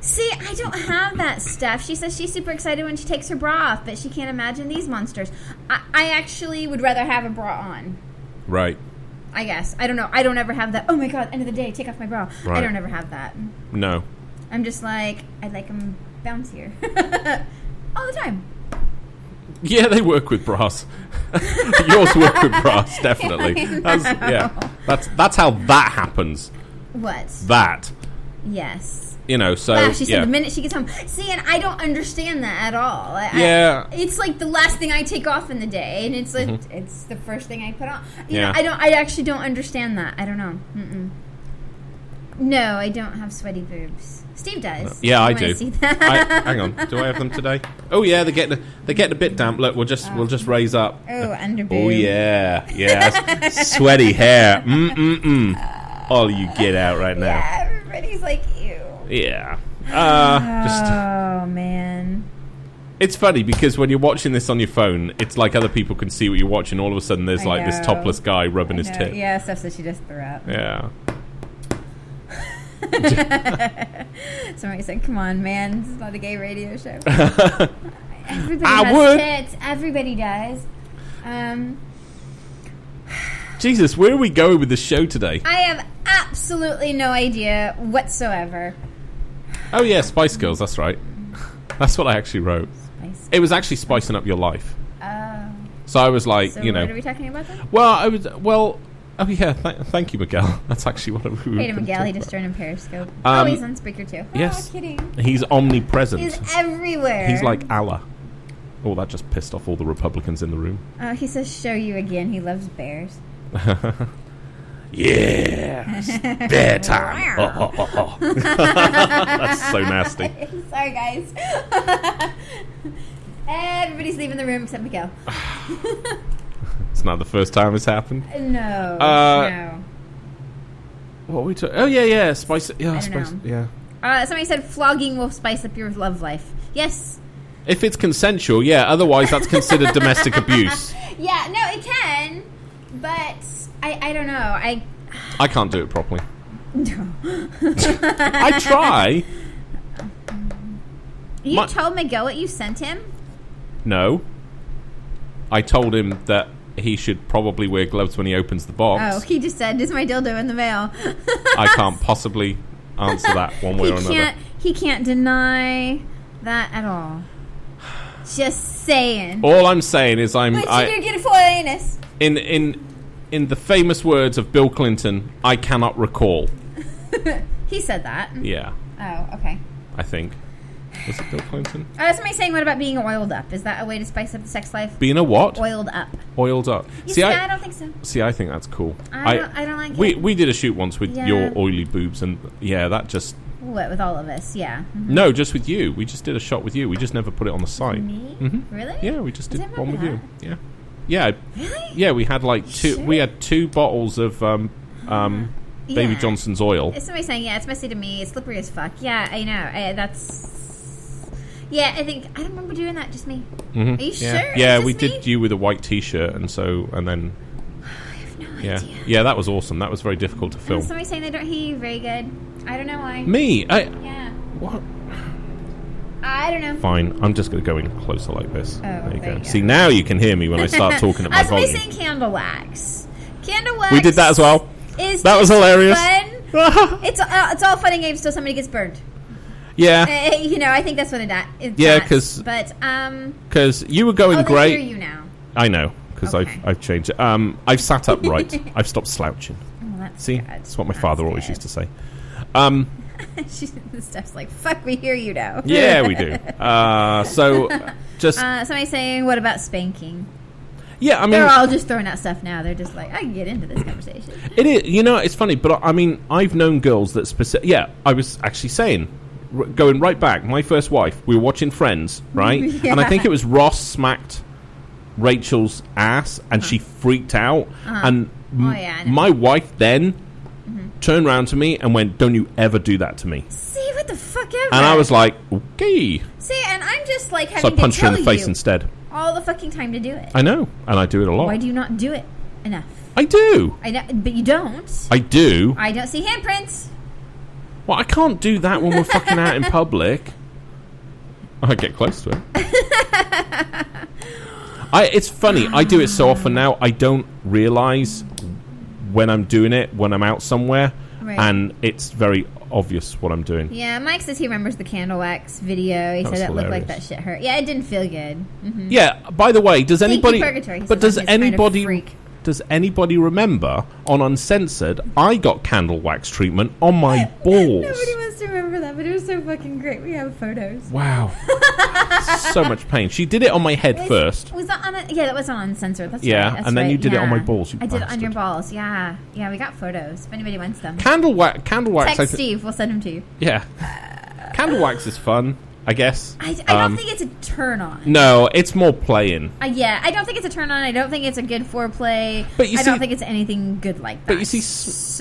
See, I don't have that stuff. She says she's super excited when she takes her bra off, but she can't imagine these monsters. I actually would rather have a bra on. Right. I guess. I don't know. I don't ever have that, oh my god, end of the day, take off my bra. Right. I don't ever have that. No. I'm just like, I'd like them bouncier. All the time. Yeah, they work with bras. Yours work with bras, definitely. That's how that happens. What? That. Yes. You know, so wow, she said the minute she gets home. See, and I don't understand that at all. It's like the last thing I take off in the day, and it's like it's the first thing I put on. You know, I actually don't understand that. I don't know. Mm-mm. No, I don't have sweaty boobs. Steve does. Yeah, I do. See that? Hang on, do I have them today? Oh yeah, they're getting a bit damp. Look, we'll just raise up. Oh, under boob. Oh yeah, sweaty hair. Oh, you get out right now. Yeah, everybody's like, ew. Yeah. Oh, man. It's funny because when you're watching this on your phone, it's like other people can see what you're watching. All of a sudden, there's like this topless guy rubbing his tit. Yeah, stuff that she just threw out. Yeah. Somebody said, come on, man. This is not a gay radio show. Everybody I has would. tits. Everybody does. Jesus, where are we going with this show today? I have absolutely no idea whatsoever. Oh yeah, Spice Girls, that's right. That's what I actually wrote. It was actually spicing up your life. So I was like, so you know. what are we talking about then? Oh yeah, thank you, Miguel. That's actually what we were Hey to Miguel, he just joined in Periscope. He's on speaker too. Yes. Oh, kidding. He's omnipresent. He's everywhere. He's like Allah. Oh, that just pissed off all the Republicans in the room. Oh, he says show you again. He loves bears. Yes, bear time. That's so nasty. Sorry, guys. Everybody's leaving the room except Miguel. It's not the first time it's happened. No. No. What were we talking? Oh yeah, spice. Yeah, spice. Know. Yeah. Somebody said flogging will spice up your love life. Yes. If it's consensual, yeah. Otherwise, that's considered domestic abuse. Yeah, no, it can, but I don't know. I can't do it properly. No. I try. You told Miguel what you sent him? No. I told him that he should probably wear gloves when he opens the box. Oh, he just said, "Is my dildo in the mail?" I can't possibly answer that one way or another. He can't deny that at all. Just saying. All I'm saying is But you do get a full anus. In the famous words of Bill Clinton, I cannot recall. He said that. Yeah. Oh, okay. I think. Was it Bill Clinton? Somebody saying, what about being oiled up? Is that a way to spice up the sex life? Being a what? Oiled up. Oiled up. I don't think so. See, I think that's cool. I don't like it. We did a shoot once with your oily boobs, and yeah, that just... What, with all of us? Yeah. Mm-hmm. No, just with you. We just did a shot with you. We just never put it on the site. Me? Mm-hmm. Really? Yeah, we just did one with that? you. Yeah. Yeah. Really? Yeah, we had like two... Sure? We had 2 bottles of Baby Johnson's oil. Is somebody saying, it's messy to me. It's slippery as fuck. Yeah, I know. That's... Yeah, I think... I don't remember doing that, just me. Mm-hmm. Are you sure? Yeah, we did you with a white t-shirt, and then... I have no idea. Yeah, that was awesome. That was very difficult to film. Somebody saying they don't hear you very good. I don't know why. Me? Yeah. What? I don't know. Fine, I'm just going to go in closer like this. Oh, there you there go. you go. See, now you can hear me when I start talking at my Somebody volume. saying candle wax. Candle wax. We did that as well. That was hilarious. Fun. It's all fun and games till somebody gets burned. Yeah. I think that's what it's yeah, because you were going great. I hear you now. I know, because Okay. I've changed it. I've sat upright. I've stopped slouching. Oh, that's See, good. that's what my father always used to say. Steph's like, fuck, we hear you now. Yeah, we do. Somebody saying, what about spanking? Yeah, I mean, they're all just throwing out stuff now. They're just like, I can get into this conversation. It is, it's funny, but I mean, I've known girls that I was actually saying, going right back, my first wife, we were watching Friends, right? Yeah. And I think it was Ross smacked Rachel's ass, and she freaked out. And my wife then turned around to me and went, don't you ever do that to me. See, what the fuck ever. And I was like, okay. See, and I'm just like So I having to punched her tell in the face you instead. all the fucking time to do it. I know, and I do it a lot. Why do you not do it enough? I do. I know, but you don't. I do. I don't see handprints. Well, I can't do that when we're fucking out in public. I get close to it. It's funny. I do it so often now. I don't realize when I'm doing it when I'm out somewhere, and it's very obvious what I'm doing. Yeah, Mike says he remembers the candle wax video. He said that looked like that shit hurt. Yeah, it didn't feel good. Mm-hmm. Yeah. By the way, does anybody? Purgatory, but does anybody? Does anybody remember on Uncensored? I got candle wax treatment on my balls. Nobody wants to remember that, but it was so fucking great. We have photos. Wow. So much pain. She did it on my head first. Was that on? That was on Uncensored. That's yeah, right. That's and then right. you did it on my balls. I did it on your balls. Yeah, we got photos. If anybody wants them, candle wax. Text Steve. We'll send them to you. Yeah, candle wax is fun, I guess. I don't think it's a turn on. No, it's more playing. Yeah, I don't think it's a turn on. I don't think it's a good foreplay. But I don't think it's anything good like that. But you see,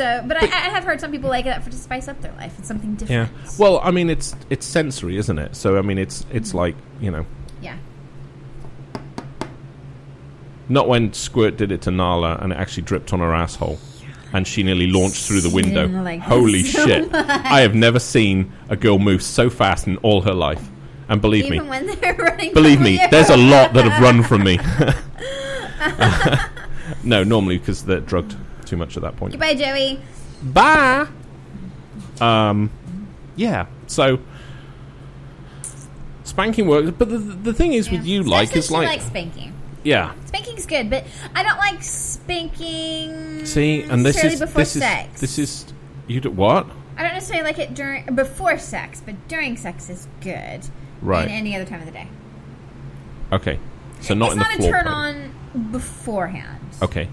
I have heard some people like that to spice up their life. It's something different. Yeah. Well, I mean, it's sensory, isn't it? So I mean, it's like Yeah. Not when Squirt did it to Nala and it actually dripped on her asshole. And she nearly launched through the window. Like Holy so shit. much. I have never seen a girl move so fast in all her life. And believe Even me, when they're running believe me, there's a lot that have run from me. No, normally because they're drugged too much at that point. Goodbye, Joey. Bye. Yeah. So spanking works, but the thing is with you, Steph says is she likes spanking. Yeah. Spanking's good, but I don't like spanking. See, and this is before sex. This is you do what? I don't necessarily like it before sex, but during sex is good. Right. And any other time of the day. Okay. So not it's in the not floor a turn plane. on beforehand. Okay.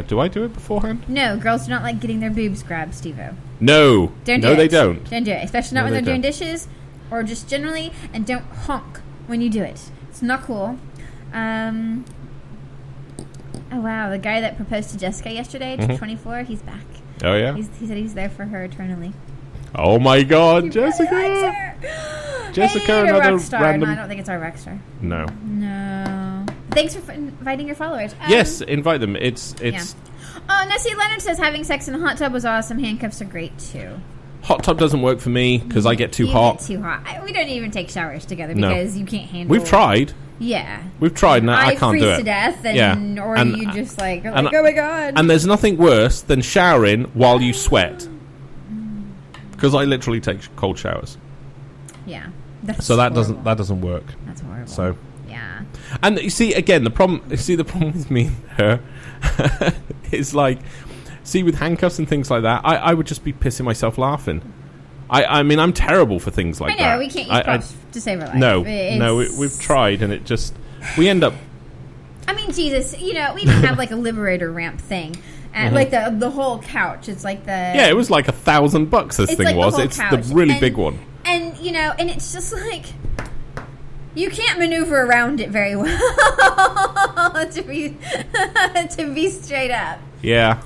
Do I do it beforehand? No, girls do not like getting their boobs grabbed, Steve-O. No. Don't do no, it. they don't. Don't do it, especially not when they're doing dishes or just generally, and don't honk when you do it. It's not cool. Oh wow, the guy that proposed to Jessica yesterday, 24, he's back. Oh yeah? He said he's there for her eternally. Oh my god, He Jessica! really likes her. Jessica, hey, another rock star. random... No, I don't think it's our rock star. No. Thanks for inviting your followers. Yes, invite them. It's Yeah. Oh, no, see, Leonard says having sex in a hot tub was awesome. Handcuffs are great, too. Hot tub doesn't work for me because I get too hot. Get too hot. We don't even take showers together because you can't handle. We've tried. Yeah. We've tried, and I can't do it. I freeze to death, or you just like, oh my god. And there's nothing worse than showering while you sweat. Because I literally take cold showers. Yeah. So that doesn't work. That's horrible. So yeah. And you see again the problem with me and her is like, see, with handcuffs and things like that, I would just be pissing myself laughing. I mean, I'm terrible for things like that. I know, we can't use props to save our life. No, we've tried, and it just... We end up... I mean, Jesus, we even have like a Liberator ramp thing. And like the whole couch. It's like the... Yeah, it was like $1,000 this thing like was. The it's couch. the really big one. And, and it's just like... You can't maneuver around it very well to be straight up. Yeah.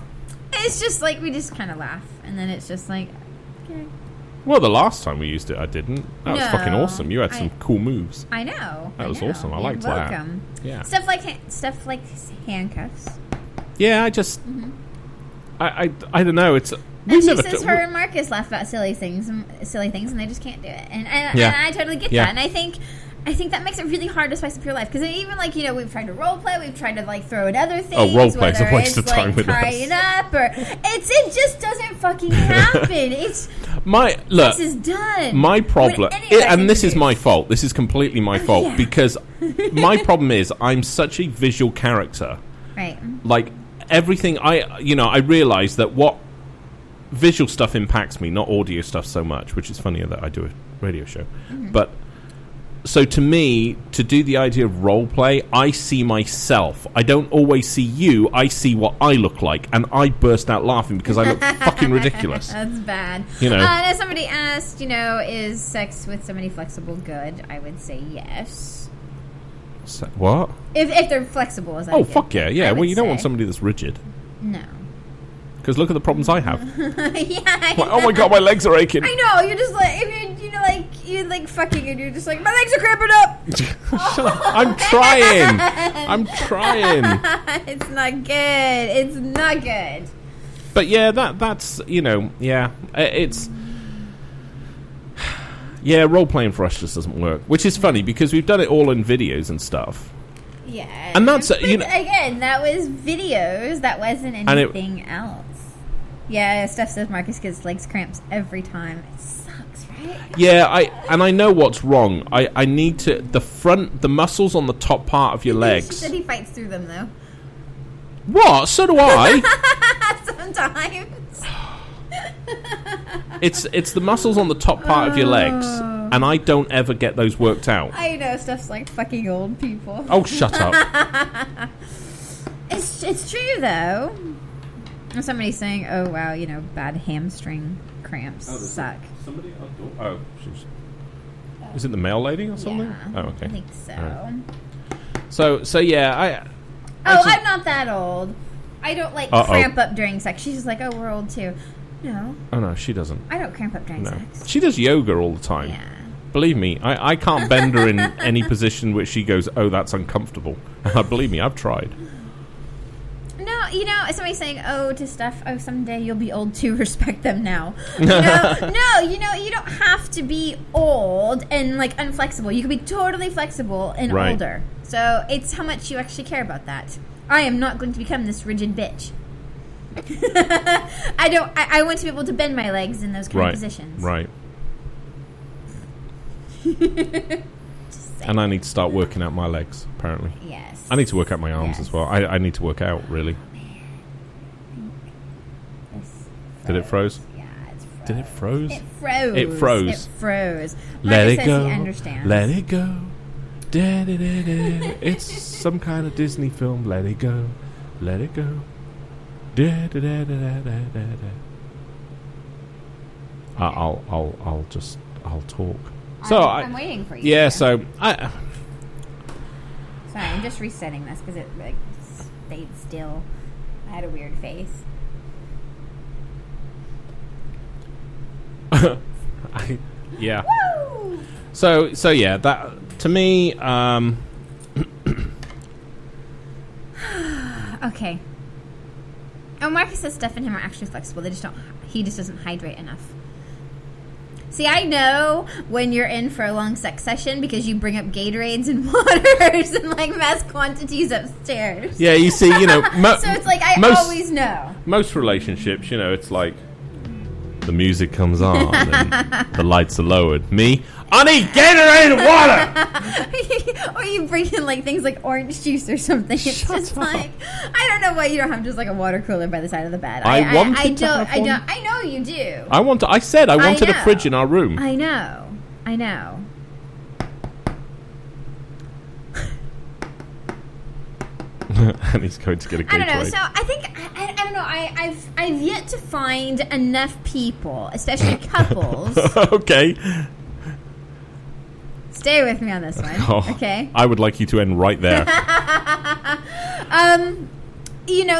It's just like we just kind of laugh, and then it's just like, okay. Well, the last time we used it, I didn't. That was fucking awesome. You had some cool moves. I know. That was awesome. I liked that. Welcome. Yeah. Stuff like handcuffs. Yeah, I just, I don't know. It's. And she says her and Marcus laugh about silly things, and they just can't do it. And I totally get that. And I think that makes it really hard to spice up your life, because even we've tried to role play, we've tried to throw in other things. Oh, role play is a waste of time with us. Tie it up, or it just doesn't fucking happen. This is done. My problem, and this is my fault. This is completely my fault because my problem is I'm such a visual character. Right. Like everything, I realize that what visual stuff impacts me, not audio stuff so much, which is funnier that I do a radio show. Mm-hmm. But so to me, to do the idea of role play, I see myself. I don't always see you. I see what I look like, and I burst out laughing because I look fucking ridiculous. That's bad. You know. As somebody asked, is sex with somebody flexible good? I would say yes. What? If they're flexible, is that good? Fuck yeah, yeah. Well, you don't want somebody that's rigid. No. Because look at the problems I have. Yeah. Oh my god, my legs are aching. I know. You're just like, you're fucking, and you're just like, my legs are cramping up. Shut up. I'm trying. I'm trying. It's not good. It's not good. But yeah, that's yeah, it's. Yeah, role-playing for us just doesn't work. Which is funny, because we've done it all in videos and stuff. Yeah. And that's... again, that was videos. That wasn't anything else. Yeah, Steph says Marcus gets legs cramps every time. It sucks, right? Yeah, I know what's wrong. I need to... The muscles on the top part of your legs... She said he fights through them, though. What? So do I. Sometimes. It's the muscles on the top part of your legs, and I don't ever get those worked out. I know, stuff's like fucking old people. Oh, shut up. It's true, though. Somebody's saying, oh, wow, bad hamstring cramps suck. Somebody at the door? Oh, is it the mail lady or something? Yeah, oh, okay. I think so. Right. So yeah, I'm not that old. I don't, cramp up during sex. She's just like, oh, we're old, too. No. Oh, no, she doesn't. I don't cramp up during sex. She does yoga all the time. Yeah. Believe me, I can't bend her in any position which she goes, oh, that's uncomfortable. Believe me, I've tried. No, somebody's saying, oh, to stuff, oh, someday you'll be old too, respect them now. No, you don't have to be old and, unflexible. You can be totally flexible and older. So it's how much you actually care about that. I am not going to become this rigid bitch. I want to be able to bend my legs in those kind of positions. Right. And I need to start working out my legs, apparently. Yes. I need to work out my arms as well. I need to work out, really. Did it froze? Yeah, it's froze. Did it froze? It froze. It froze. It froze. Let Marcus it go. He understands. Let it go. Da-da-da-da. It's some kind of Disney film. Let it go. Let it go. Da-da-da-da-da-da-da. I'll talk. So I'm waiting for you. Yeah. So Sorry, I'm just resetting this because it stayed still. I had a weird face. Yeah. Woo! So yeah, that to me. Okay. Oh, Marcus says Steph and him are actually flexible. He just doesn't hydrate enough. See, I know when you're in for a long sex session because you bring up Gatorades and waters and mass quantities upstairs. Yeah, you see, so it's like I always know. Most relationships, it's like the music comes on and the lights are lowered. Me, I need Gatorade and water. Or you bring in things like orange juice or something. It's just I don't know why you don't have just a water cooler by the side of the bed. I know you do. I said I wanted a fridge in our room. I know. And he's going to get a Gatorade. I don't know. So I think I don't know. I've yet to find enough people, especially couples. Okay. Stay with me on this one, okay? I would like you to end right there.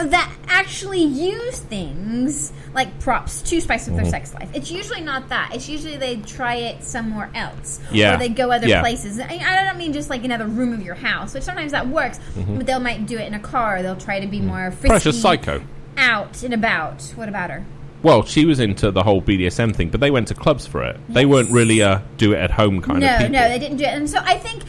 That actually use things like props to spice up their sex life. It's usually not that. It's usually they try it somewhere else. Yeah. Or they go other places. I don't mean just another room of your house, which sometimes that works, but they might do it in a car. They'll try to be more frisky. Precious Psycho. Out and about. What about her? Well, she was into the whole BDSM thing, but they went to clubs for it. Yes. They weren't really do it at home kind of people. No, they didn't do it. And so I think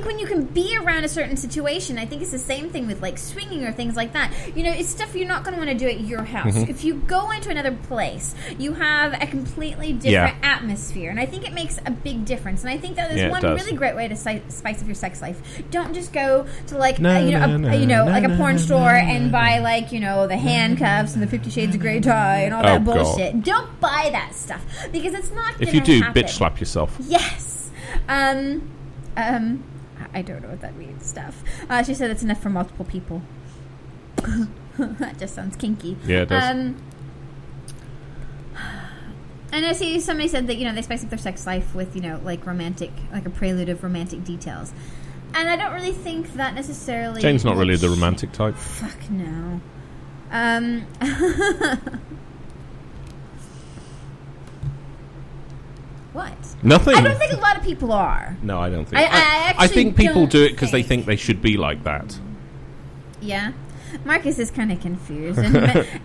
when you can be around a certain situation, I think it's the same thing with swinging or things like that. It's stuff you're not going to want to do at your house. Mm-hmm. If you go into another place, you have a completely different atmosphere, and I think it makes a big difference. And I think that is one really great way to spice up your sex life. Don't just go to a porn store and buy the handcuffs and the 50 Shades of Grey tie and all that that God. bullshit. Don't buy that stuff because it's not gonna If you do, happen. bitch slap yourself. Yes. I don't know what that means, Steph. She said it's enough for multiple people. That just sounds kinky. Yeah, it does. And I see somebody said that, they spice up their sex life with, like romantic, like a prelude of romantic details. And I don't really think that necessarily... Jane's not really the romantic type. Fuck no. What? Nothing. I don't think a lot of people are. No, I don't think. I I actually think people don't do it because they think- think they should be like that. Yeah. Marcus is kind of confused.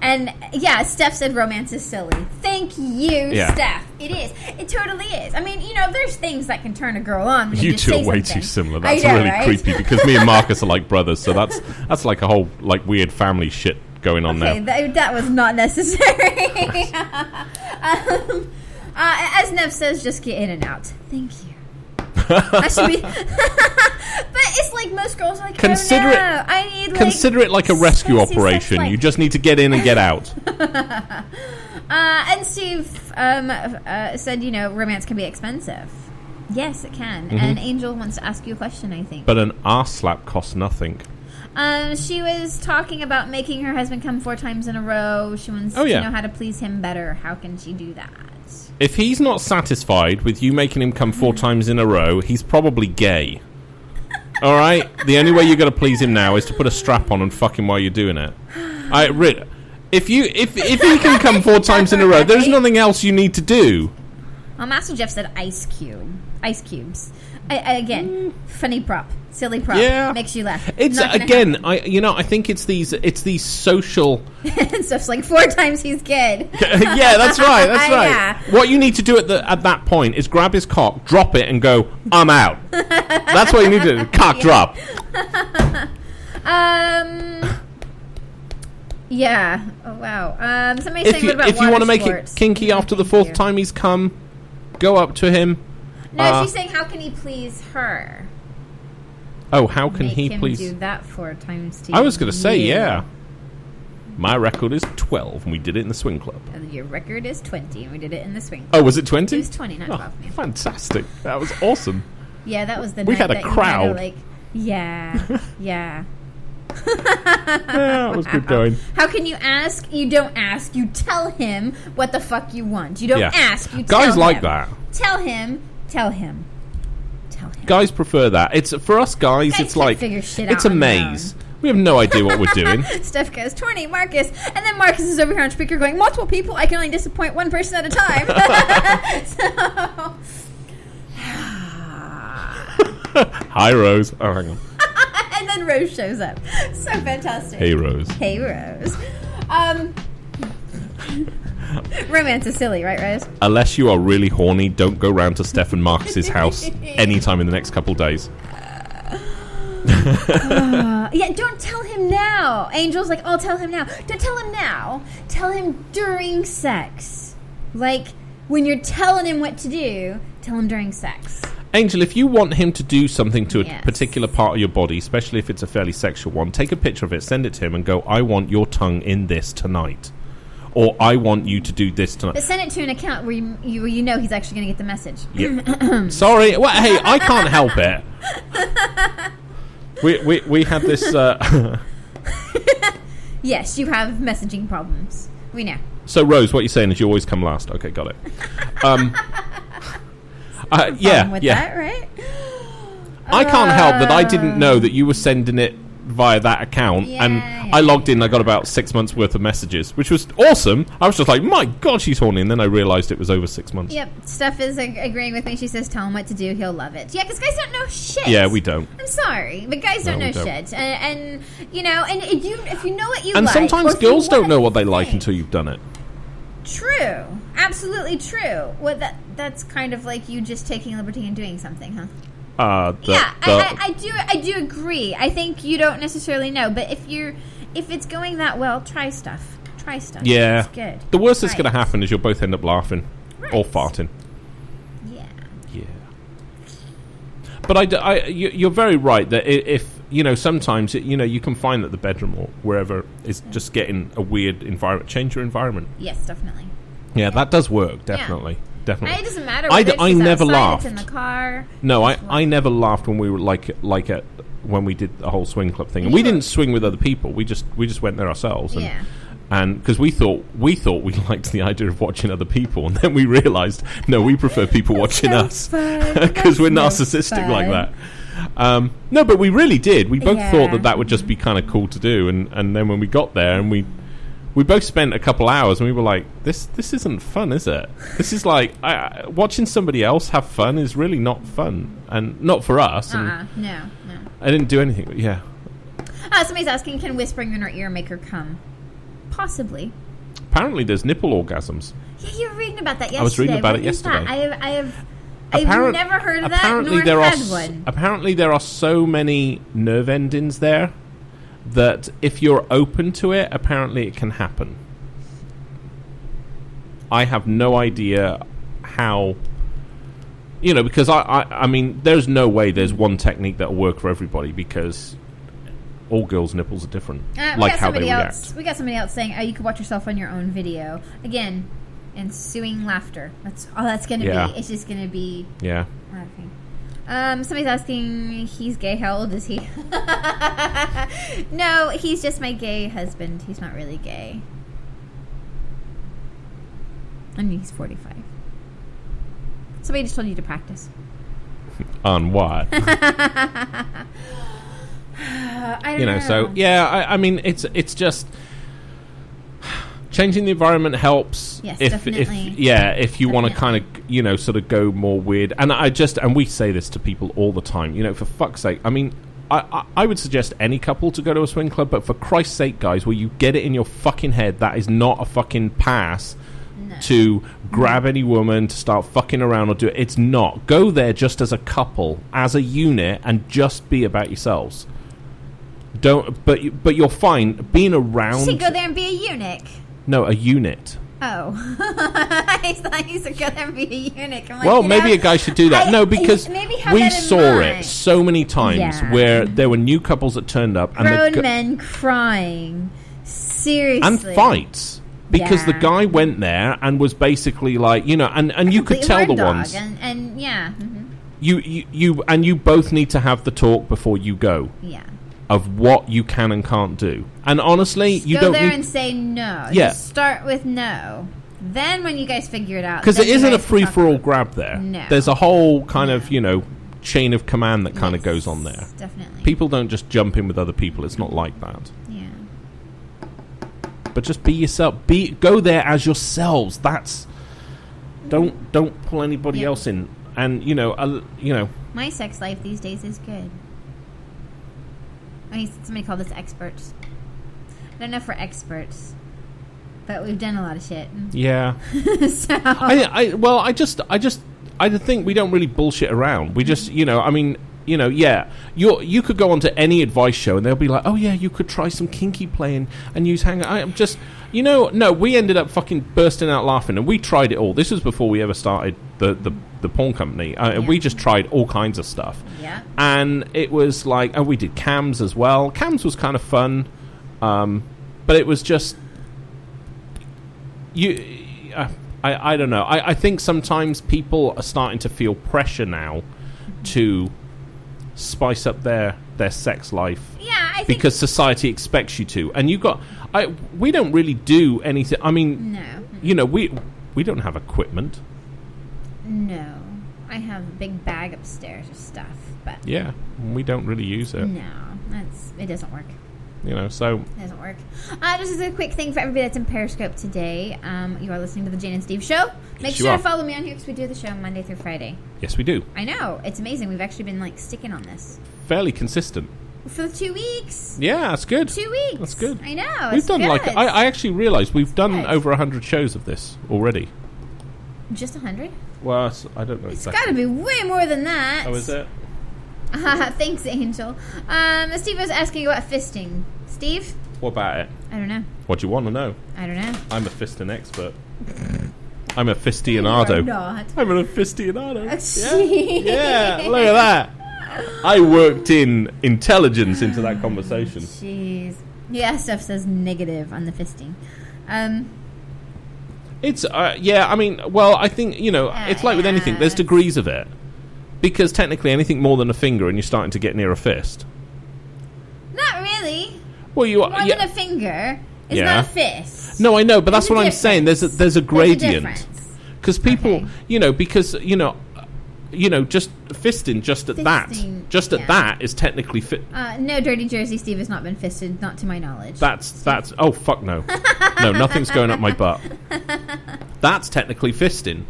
And yeah, Steph said romance is silly. Thank you, Yeah. Steph. It is. It totally is. I mean, there's things that can turn a girl on. When You just two say are way something. too similar. I That's know, really right? creepy because me and Marcus are like brothers. So that's like a whole like weird family shit going on Okay, there. that was not necessary. As Nev says, just get in and out. Thank you. I should be. But it's like most girls are like, Consider oh, it- no, I need like Consider it like a rescue sexy sex operation. life. You just need to get in and get out. And Steve said, romance can be expensive. Yes, it can. And Angel wants to ask you a question, I think. But an arse slap costs nothing. She was talking about making her husband come 4 times in a row. She wants to know how to please him better. How can she do that? If he's not satisfied with you making him come 4 times in a row, he's probably gay. All right? The only way you're going to please him now is to put a strap on and fuck him while you're doing it. If he can come 4 times in a row, there's nothing else you need to do. Well, Master Jeff said ice cubes. Again, funny prop, silly prop. Yeah. Makes you laugh. It's Not gonna again, happen. I think it's these social. And stuff's like 4 times he's good. Yeah, that's right. That's right. Yeah. What you need to do at that point is grab his cock, drop it, and go, "I'm out." That's what you need to do. Cock drop. Yeah. Oh wow. Somebody's saying what about If you want to make it sports? kinky Yeah, after the thank 4th you. time he's come, go up to him. No, she's saying how can he please her? Oh, how can Make he him please? do that 4 times to I was going to say, you. yeah. My record is 12, and we did it in the swing club. And your record is 20, and we did it in the swing. Oh, was it 20? It was 20, not 12. Yeah. Fantastic. That was awesome. Yeah, that was the We night had a that you crowd. like, yeah. Yeah, that was good going. How can you ask? You don't ask. You tell him what the fuck you want. You don't Yeah. ask. You tell Guys him. like that. Tell him. Tell him. Tell him. Guys prefer that. It's for us guys. Guys It's can't like figure shit it's out a on their maze. We have no idea what we're doing. Steph goes, 20, Marcus. And then Marcus is over here on speaker going, multiple people. I can only disappoint one person at a time. Hi, Rose. Oh, hang on. And then Rose shows up. So fantastic. Hey, Rose. Hey, Rose. Romance is silly, right, Rose? Unless you are really horny, don't go round to Stephen Marcus's house anytime in the next couple days. Yeah, don't tell him now. Angel's like, I'll tell him now. Don't tell him now. Tell him during sex. Like, when you're telling him what to do, tell him during sex. Angel, if you want him to do something to a Yes. particular part of your body, especially if it's a fairly sexual one, take a picture of it, send it to him, and go, I want your tongue in this tonight. Or I want you to do this tonight. But send it to an account where you know he's actually going to get the message. Yeah. Sorry. Well, hey, I can't help it. We had this... Yes, you have messaging problems. We know. So, Rose, what you're saying is you always come last. Okay, got it. Yeah, With yeah. that, right? I can't help that I didn't know that you were sending it via that account, and Yeah. I logged in. I got about 6 months worth of messages, which was awesome. I was just like, "My God, she's horny!" And then I realised it was over 6 months. Yep, Steph is agreeing with me. She says, tell him what to do. He'll love it. Yeah, because guys don't know shit. Yeah, we don't. I'm sorry, but guys don't No, know we don't. shit. And you know, and if you know what you And like... sometimes or if you girls don't want know a what they like thing- until you've done it. True. Absolutely true. Well, that's kind of like you just taking liberty and doing something, huh? I do agree. I think you don't necessarily know, but if it's going that well, try stuff. Yeah. It's good. The worst that's Try going to it. happen is you'll both end up laughing or Right. farting. Yeah. Yeah. But you're very right that sometimes you can find that the bedroom or wherever is just getting a weird environment. Change your environment. Yes, definitely. Yeah, that does work. Definitely. Definitely. It doesn't matter. Whether I never outside, laughed. It's in the car. No, I never laughed when we were when we did the whole swing club thing, and we didn't swing with other people. We just went there ourselves. And because we thought we liked the idea of watching other people, and then we realised no, we prefer people watching us because we're narcissistic like that. No, but we really did. We both thought that would just be kind of cool to do, and then when we got there and we both spent a couple hours and we were like, this isn't fun, is it? This is like watching somebody else have fun is really not fun, and not for us. No. I didn't do anything. But yeah. Somebody's asking, can whispering in her ear make her come? Possibly. Apparently, there's nipple orgasms. Yeah, you were reading about that yesterday. I was reading about it yesterday. I've never heard of that, nor had one. Apparently, there are so many nerve endings there that if you're open to it, apparently it can happen. I have no idea how, because I mean, there's no way there's one technique that'll work for everybody, because all girls' nipples are different, like how they react. We got somebody else saying, you could watch yourself on your own video. Again, ensuing laughter. That's all that's going to be. It's just going to be laughing. Somebody's asking, he's gay. How old is he? No, he's just my gay husband. He's not really gay. I mean, he's 45. Somebody just told you to practice. On what? I don't know. So I mean, it's just changing the environment helps. Yes, definitely. If you want to kind of sort of go more weird, and we say this to people all the time. For fuck's sake, I mean, I would suggest any couple to go to a swing club, but for Christ's sake, guys, will you get it in your fucking head that is not a fucking pass to grab any woman to start fucking around or do it. It's not. Go there just as a couple, as a unit, and just be about yourselves. But you're fine being around. So go there and be a eunuch. No, a unit. Oh. I thought you said go there and be a eunuch. I'm like, well, maybe a guy should do that. No, because we saw it so many times where there were new couples that turned up. Grown men crying. Seriously. And fights. Because the guy went there and was basically like, and you could tell the ones. And You both need to have the talk before you go. Yeah. Of what you can and can't do. And honestly, you don't go there and say no. Yeah. Just start with no. Then when you guys figure it out, because it isn't a free-for-all grab there. No. There's a whole kind of, chain of command that kind of goes on there. Definitely. People don't just jump in with other people. It's not like that. Yeah. But just be yourself. Go there as yourselves. That's don't pull anybody else in. And my sex life these days is good. Somebody called us experts. I don't know if we're experts, but we've done a lot of shit. Yeah. So I think we don't really bullshit around. We just, you could go onto any advice show and they'll be like, oh yeah, you could try some kinky play and use Hangout. I'm just, no, we ended up fucking bursting out laughing, and we tried it all. This was before we ever started the porn company. We just tried all kinds of stuff. Yeah. And it was like, and we did cams as well. Cams was kind of fun, but it was just I don't know. I think sometimes people are starting to feel pressure now to spice up their sex life. Yeah, I think because society expects you to, and we don't really do anything. I mean, no. We don't have equipment. No, I have a big bag upstairs of stuff, but yeah, we don't really use it. No, it doesn't work. So it doesn't work. Just as a quick thing for everybody that's in Periscope today, you are listening to the Jane and Steve Show. Make sure to follow me on here because we do the show Monday through Friday. Yes, we do. I know, it's amazing. We've actually been sticking on this. Fairly consistent. For 2 weeks. Yeah, that's good. 2 weeks. That's good. I know. We've done good. I actually realised we've done over 100 shows of this already. Just 100? Well, I don't know. It's got to be way more than that. Oh, is it? Thanks, Angel. Steve was asking about fisting. Steve? What about it? I don't know. What do you want to know? I don't know. I'm a fisting expert. I'm a fistianado. Not. I'm an aficionado. Yeah, look at that. I worked in intelligence into that conversation. Jeez. Yeah, stuff says negative on the fisting. It's, I mean, well, I think, it's like with anything. There's degrees of it. Because technically anything more than a finger and you're starting to get near a fist. Not really. Well, you are... More than a finger is not a fist. No, I know, but that's what I'm saying. There's a gradient. Because people, just fisting just at that is technically fit. No, Dirty Jersey Steve has not been fisted, not to my knowledge. That's oh fuck no. No, nothing's going up my butt. That's technically fisting.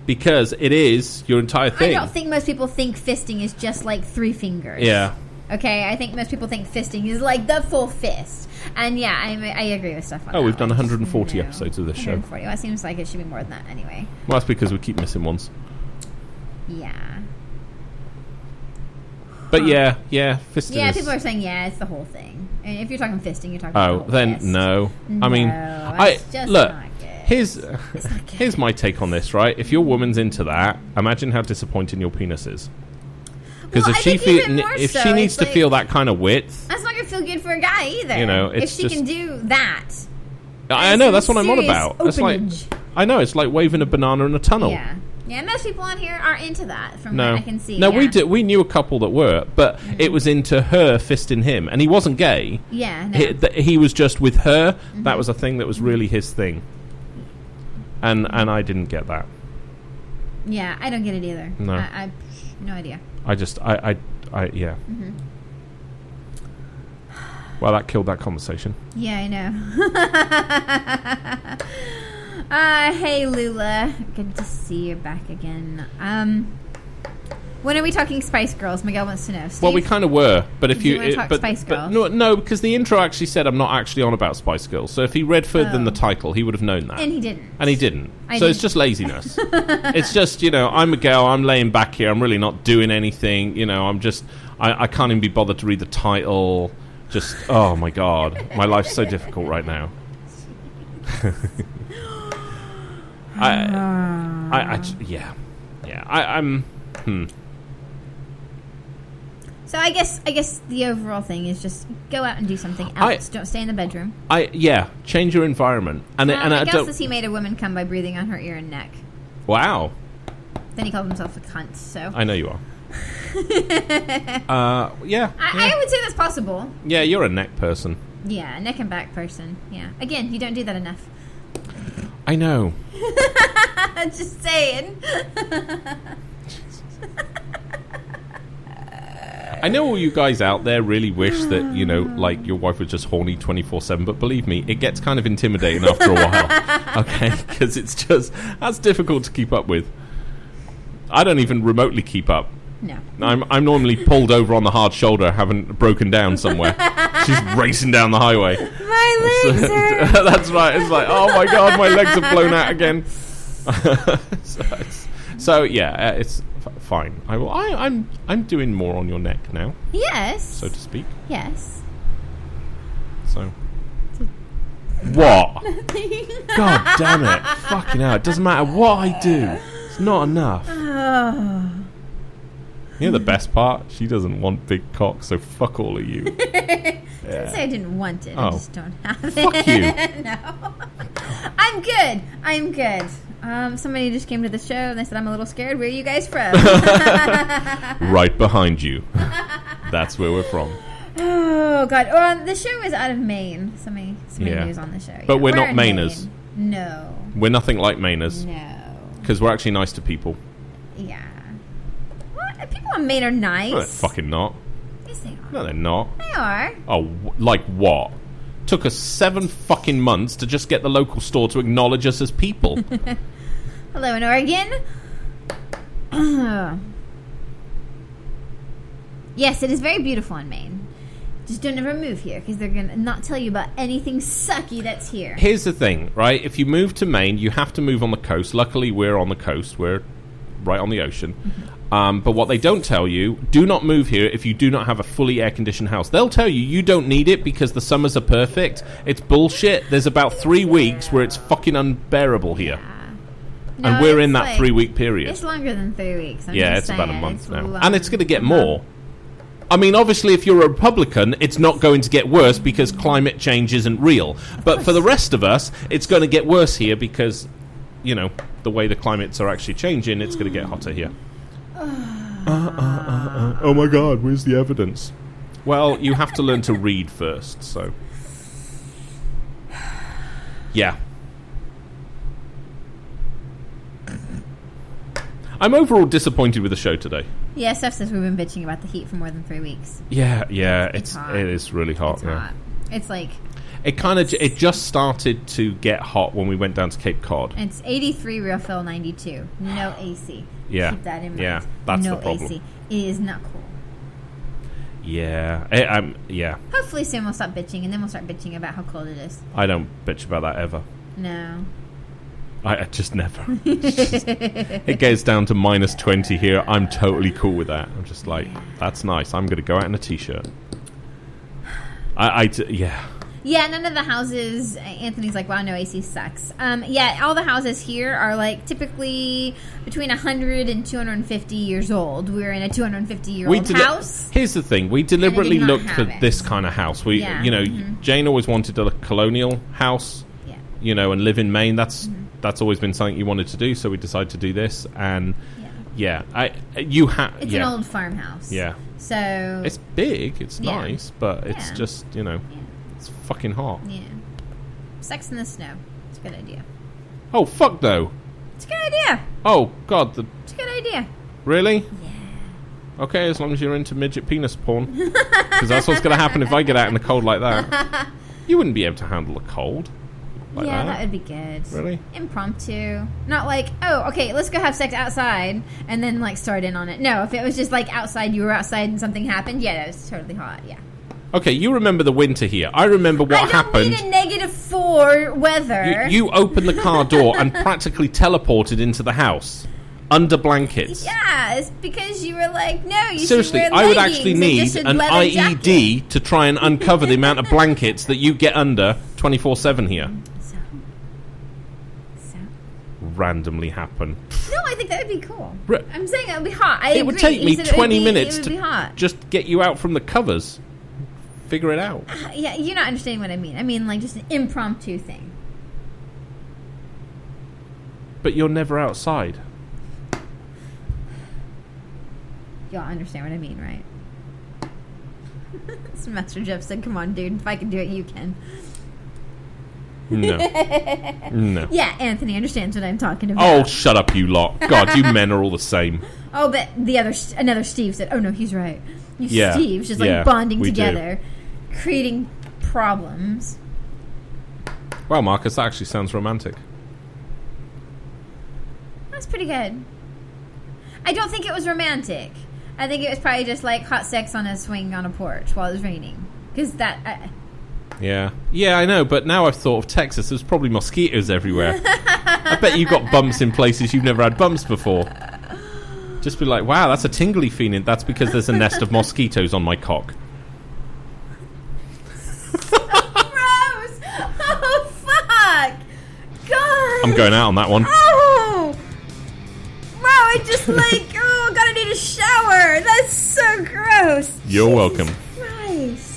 Because it is your entire thing. I don't think most people think fisting is just like 3 fingers. Yeah. Okay, I think most people think fisting is like the full fist. And yeah, I agree with stuff like that. Oh, we've done 140 episodes of this show. 140. Well, it seems like it should be more than that anyway. Well, that's because we keep missing ones. Yeah. But yeah, fisting Yeah, is... people are saying, it's the whole thing. And if you're talking fisting, you're talking about the whole then fist. no. I mean, look, here's my take on this, right? If your woman's into that, imagine how disappointing your penis is. Because if she needs to feel that kind of width, that's not gonna feel good for a guy either. It's if she can do that. I know that's what I'm on about. It's like it's like waving a banana in a tunnel. Yeah, most people on here aren't into that. From what I can see. No, we knew a couple that were, but it was into her fisting him, and he wasn't gay. Yeah, no. He was just with her. Mm-hmm. That was a thing that was really his thing, and I didn't get that. Yeah, I don't get it either. No, I no idea. I yeah. Mm-hmm. Well, that killed that conversation. Yeah, I know. Hey, Lula. Good to see you back again. When are we talking Spice Girls? Miguel wants to know. Steve? Well, we kind of were, but if you want to talk Spice Girls? No, because the intro actually said I'm not actually on about Spice Girls. So if he read further than the title, he would have known that. And he didn't. It's just laziness. It's just I'm Miguel. I'm laying back here. I'm really not doing anything. I'm just I can't even be bothered to read the title. Just oh my god, my life's so difficult right now. I'm. So I guess the overall thing is just go out and do something else. Don't stay in the bedroom. Change your environment. And Miguel says he made a woman come by breathing on her ear and neck. Wow. Then he called himself a cunt. So I know you are. I would say that's possible. Yeah, you're a neck person. Yeah, neck and back person. Yeah. Again, you don't do that enough. I know. Just saying. I know all you guys out there really wish that, like your wife was just horny 24/7, but believe me, it gets kind of intimidating after a while. Okay? Because it's just, that's difficult to keep up with. I don't even remotely keep up. No. I'm normally pulled over on the hard shoulder, having broken down somewhere. She's racing down the highway. My legs hurt. That's right. It's like, oh my god, my legs have blown out again. So yeah, it's fine. I'm doing more on your neck now. Yes. So to speak. Yes. So. What? God damn it! Fucking hell! It doesn't matter what I do. It's not enough. You know the best part? She doesn't want big cock, so fuck all of you. I didn't say I didn't want it. I just don't have it. Fuck you. No. I'm good. Somebody just came to the show and they said I'm a little scared. Where are you guys from? Right behind you. That's where we're from. Oh god. Well, the show is out of Maine. Somebody news on the show. But we're not Mainers. Maine. No. We're nothing like Mainers. No. Because we're actually nice to people. Yeah. What? People in Maine are nice. No, they're fucking not. Yes, they are. No, they're not. They are. Oh, like what? Took us 7 fucking months to just get the local store to acknowledge us as people. Hello in Oregon. Yes, it is very beautiful in Maine. Just don't ever move here because they're going to not tell you about anything sucky that's here. Here's the thing, right? If you move to Maine, you have to move on the coast. Luckily, we're on the coast. We're right on the ocean. Mm-hmm. But what they don't tell you, do not move here if you do not have a fully air-conditioned house. They'll tell you you don't need it because the summers are perfect. It's bullshit. There's about 3 weeks where it's fucking unbearable here. No, and we're in it's that like- 3-week period. It's longer than 3 weeks. I'm Yeah, just it's about a saying, month it's now. long. And it's going to get more. I mean, obviously, if you're a Republican, it's not going to get worse because climate change isn't real. But for the rest of us, it's going to get worse here because, you know, the way the climates are actually changing, it's going to get hotter here. Oh my God, where's the evidence? Well, you have to learn to read first, so... Yeah. I'm overall disappointed with the show today. Yeah, Steph says we've been bitching about the heat for more than 3 weeks. Yeah, It's hot. it is really hot. It's yeah. hot. It's like... It just started to get hot when we went down to Cape Cod. It's 83 real fill, 92. No AC. Yeah. Keep that in mind. Yeah, that's no the problem. AC. It is not cool. Yeah, yeah. Hopefully soon we'll stop bitching, and then we'll start bitching about how cold it is. I don't bitch about that ever. No. I just never. It goes down to minus 20 here. I'm totally cool with that. I'm just like, that's nice. I'm going to go out in a t-shirt. Yeah. Yeah, none of the houses. Anthony's like, wow, no, AC sucks. Yeah, all the houses here are like typically between 100 and 250 years old. We're in a 250-year-old house. Here's the thing: we deliberately not looked for have it. this kind of house. Yeah, Jane always wanted a colonial house. Yeah. You know, and live in Maine. That's always been something you wanted to do. So we decided to do this, and It's an old farmhouse. Yeah. So It's big. It's Yeah. nice, but it's Yeah. just Yeah. it's fucking hot. Yeah. Sex in the snow. It's a good idea. Oh fuck no! It's a good idea. Oh god, It's a good idea. really? Yeah. Okay, as long as you're into midget penis porn, because that's what's going to happen if I get out in the cold like that. You wouldn't be able to handle the cold. Like Yeah, that. that would be good. Really? Impromptu. Not like, oh, okay, let's go have sex outside and then like start in on it. No, if it was just like outside, you were outside and something happened, yeah, that was totally hot, yeah. Okay, you remember the winter here. I remember what happened. I don't need a -4 weather. You opened the car door and practically teleported into the house. Under blankets. Yeah, it's because you were like, no, you Seriously, should wear I would leggings actually and need just a an leather IED jacket. to try and uncover the amount of blankets that you get under 24/7 here. So. Randomly happen. No, I think that would be cool. Re- I'm saying it would be hot. I It agree. would take You me said it would 20 be- minutes it would be to hot. just get you out from the covers. Figure it out. Yeah, you're not understanding what I mean. I mean, like, just an impromptu thing. But you're never outside. Y'all understand what I mean, right? Semester Jeff said, come on, dude. If I can do it, you can. No. No. Yeah, Anthony understands what I'm talking Oh, about. shut up, you lot. God, you men are all the same. Oh, but another Steve said, oh, no, he's right. You Yeah. Steve's just, Yeah, like, bonding we do. together, creating problems. Wow, Marcus, that actually sounds romantic. That's pretty good. I don't think it was romantic. I think it was probably just like hot sex on a swing on a porch while it was raining. Because that... Yeah. Yeah, I know, but now I've thought of Texas. There's probably mosquitoes everywhere. I bet you've got bumps in places you've never had bumps before. Just be like, wow, that's a tingly feeling. That's because there's a nest of mosquitoes on my cock. Gross! Oh, fuck! God! I'm going out on that one. Oh! Wow, I just like, oh, gotta need a shower. That's so gross. You're Jesus welcome. Christ.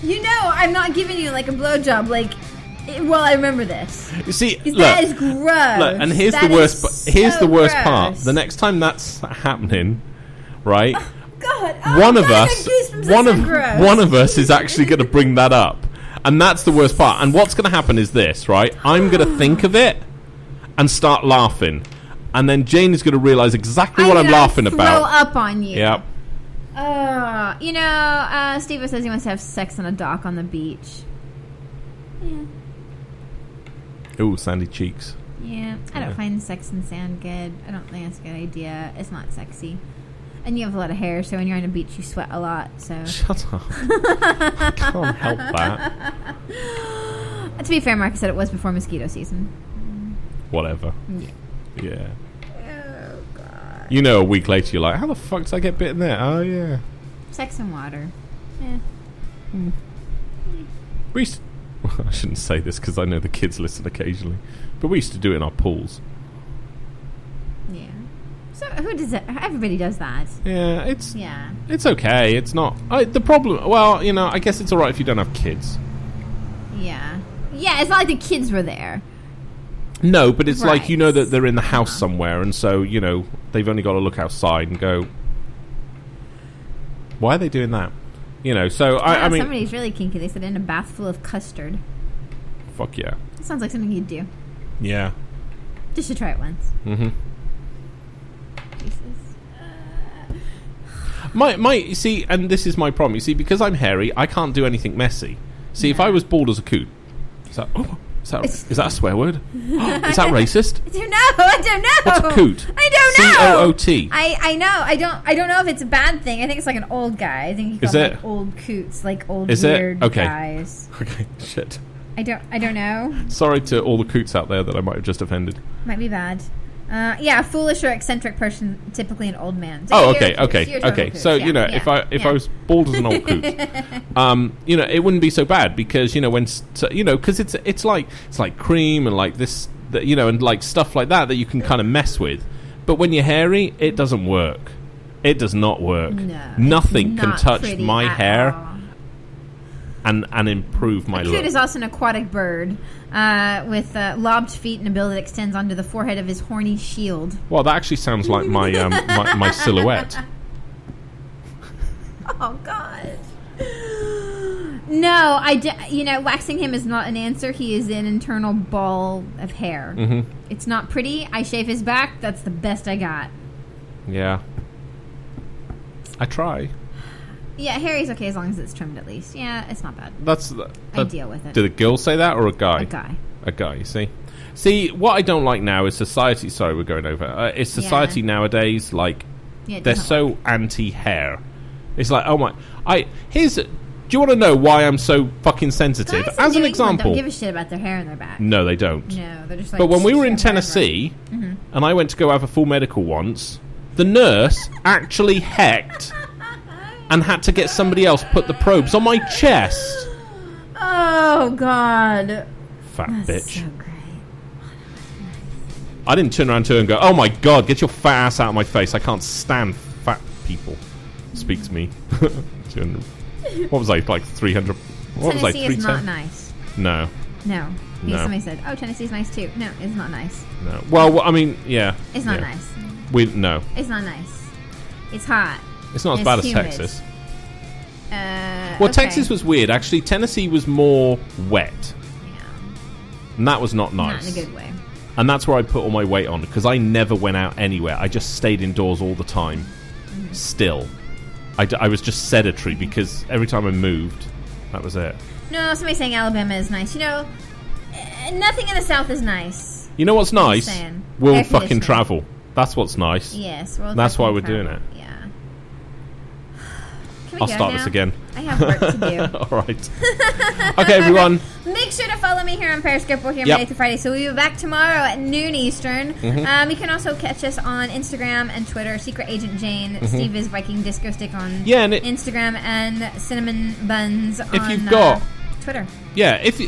You know, I'm not giving you like a blowjob, like, well, I remember this. You see, 'Cause look, that is gross. look, and here's That the worst. is Here's the worst so part. gross. The next time that's happening, right? God, oh, one of God, us, the goosebumps, one that's of so gross. one of us is actually going to bring that up, and that's the worst part. And what's going to happen is this, right? I'm going to think of it and start laughing, and then Jane is going to realize exactly what I'm gonna laughing throw about. up on you. Yep. You know, Steve says he wants to have sex on a dock on the beach. Yeah. Ooh, sandy cheeks. Yeah. I don't find sex in sand good. I don't think that's a good idea. It's not sexy. And you have a lot of hair, so when you're on a beach, you sweat a lot, so... Shut up. I can't help that. To be fair, Marcus said it was before mosquito season. Whatever. Yeah. Yeah. Oh, God. You know, a week later, you're like, how the fuck did I get bit in there? Oh, yeah. Sex and water. Yeah. We used I shouldn't say this because I know the kids listen occasionally. But we used to do it in our pools. Yeah. So who does it? Everybody does that. Yeah, Yeah. it's okay. It's not the problem. Well, you know, I guess it's all right if you don't have kids. Yeah. Yeah, it's not like the kids were there. No, but it's like, Right. you know that they're in the house somewhere, and so, you know, they've only got to look outside and go, why are they doing that? You know, so I mean, somebody's really kinky. They said in a bath full of custard. fuck yeah. That sounds like something you'd do. Yeah. Just to try it once. Mm-hmm. Jesus. You see, and this is my problem. You see, because I'm hairy, I can't do anything messy. See, if I was bald as a coot, is that a swear word? Is that racist? I don't know. What's a coot? I don't know. C-O-O-T. I know. I don't know if it's a bad thing. I think it's like an old guy. I think you call them like old coots, like old weird guys. Okay, shit. I don't know. Sorry to all the coots out there that I might have just offended. Might be bad. Yeah, a foolish or eccentric person, typically an old man. So Oh, you're okay. coots. So, Yeah, you know, yeah, if I was bald as an old coot, you know, it wouldn't be so bad because, you know, because it's like cream and like this, you know, and like stuff like that you can kind of mess with. But when you're hairy, it doesn't work. It does not work. No, Nothing it's can not touch pretty my at hair all. and improve my A look. coot is also an aquatic bird with lobbed feet and a bill that extends onto the forehead of his horny shield. Well, that actually sounds like my my silhouette. Oh, God. No, waxing him is not an answer. He is an internal ball of hair. Mm-hmm. It's not pretty. I shave his back. That's the best I got. Yeah. I try. Yeah, Harry's okay as long as it's trimmed at least. Yeah, it's not bad. I deal with it. Did a girl say that or a guy? A guy. A guy, you see? See, what I don't like now is society... Sorry, we're going over. Is society nowadays, like, they're so anti-hair. It's like, oh my... Do you want to know why I'm so fucking sensitive? Guys As in an New England example... don't give a shit about their hair in their back. No, they don't. No, they're just like... But when we were in shit whatever. Tennessee, and I went to go have a full medical once, the nurse actually hecked and had to get somebody else put the probes on my chest. Oh, God. Fat That's bitch. so great. I didn't turn around to her and go, oh my God, get your fat ass out of my face. I can't stand fat people. Speaks me. 200. What was I, like 300? What was I, Tennessee is 310? not nice. No. No. No. Somebody said, oh, Tennessee's nice too. No, it's not nice. No. Well, I mean, yeah. It's not yeah. nice. No. It's not nice. It's hot. It's not as It's bad as humid. Texas. Well, Well, Texas was weird. Actually, Tennessee was more wet. Yeah. And that was not nice. Not in a good way. And that's where I put all my weight on, because I never went out anywhere. I just stayed indoors all the time. Still. I was just sedentary, because every time I moved, that was it. No, somebody's saying Alabama is nice. You know, nothing in the South is nice. You know what's nice? saying. We'll Air fucking conditioning. travel. That's what's nice. Yes. Well, That's why fucking we're doing travel. it. Yeah. Can we I'll go start now? this again. I have work to do. All right. Okay, everyone. Make sure to follow me here on Periscope. We're here Yep. Monday through Friday, so we'll be back tomorrow at noon Eastern. Mm-hmm. You can also catch us on Instagram and Twitter. Secret Agent Jane. Steve is Viking Disco Stick on Mm-hmm. Yeah, and Instagram, and Cinnamon Buns If on you've got- Twitter. Yeah, if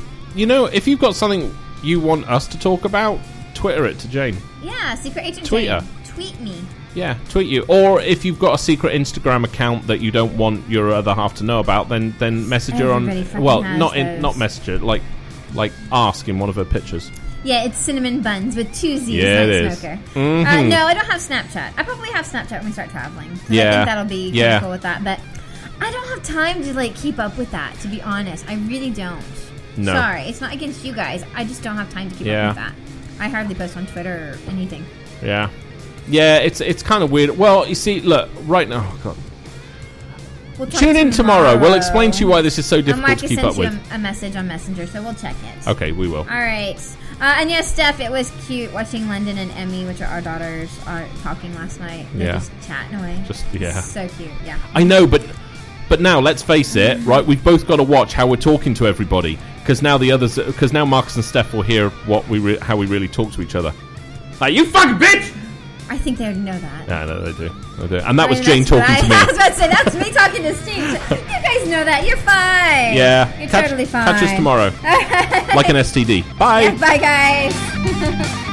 you've got something you want us to talk about, Twitter it to Jane. Yeah, Secret Agent Tweet Jane. her. Tweet me. Yeah, tweet you. Or if you've got a secret Instagram account that you don't want your other half to know about, then message her on. Everybody fucking Well, has not those. message her, like ask in one of her pictures. Yeah, it's Cinnamon Buns with 2 Z's, Yeah, like it is. Smoker. Mhm. No, I don't have Snapchat. I probably have Snapchat when we start traveling. 'cause I Yeah. think that'll be kinda Yeah. cool with that. But I don't have time to keep up with that, to be honest. I really don't. No. Sorry, it's not against you guys. I just don't have time to keep Yeah. up with that. I hardly post on Twitter or anything. Yeah. Yeah, it's kind of weird. Well, you see, look, right now, oh God. We'll talk Tune in tomorrow. We'll explain to you why this is so difficult Marcus to keep sent up you with. a message on Messenger, so we'll check it. Okay, we will. All right. And yes, Steph, it was cute watching London and Emmy, which are our daughters, are talking last night. They're Yeah. just chatting away. Just, yeah. So cute, yeah. I know, but now let's face it, right? We've both got to watch how we're talking to everybody, because now Marcus and Steph will hear how we really talk to each other. Like, you fucking bitch! I think they already know that. Yeah, no, they do. And that was Jane talking to me. I was about to say, that's me talking to Steve. You guys know that. You're fine. Yeah. You're totally fine. Catch us tomorrow. Like an STD. Bye. Yeah, bye, guys.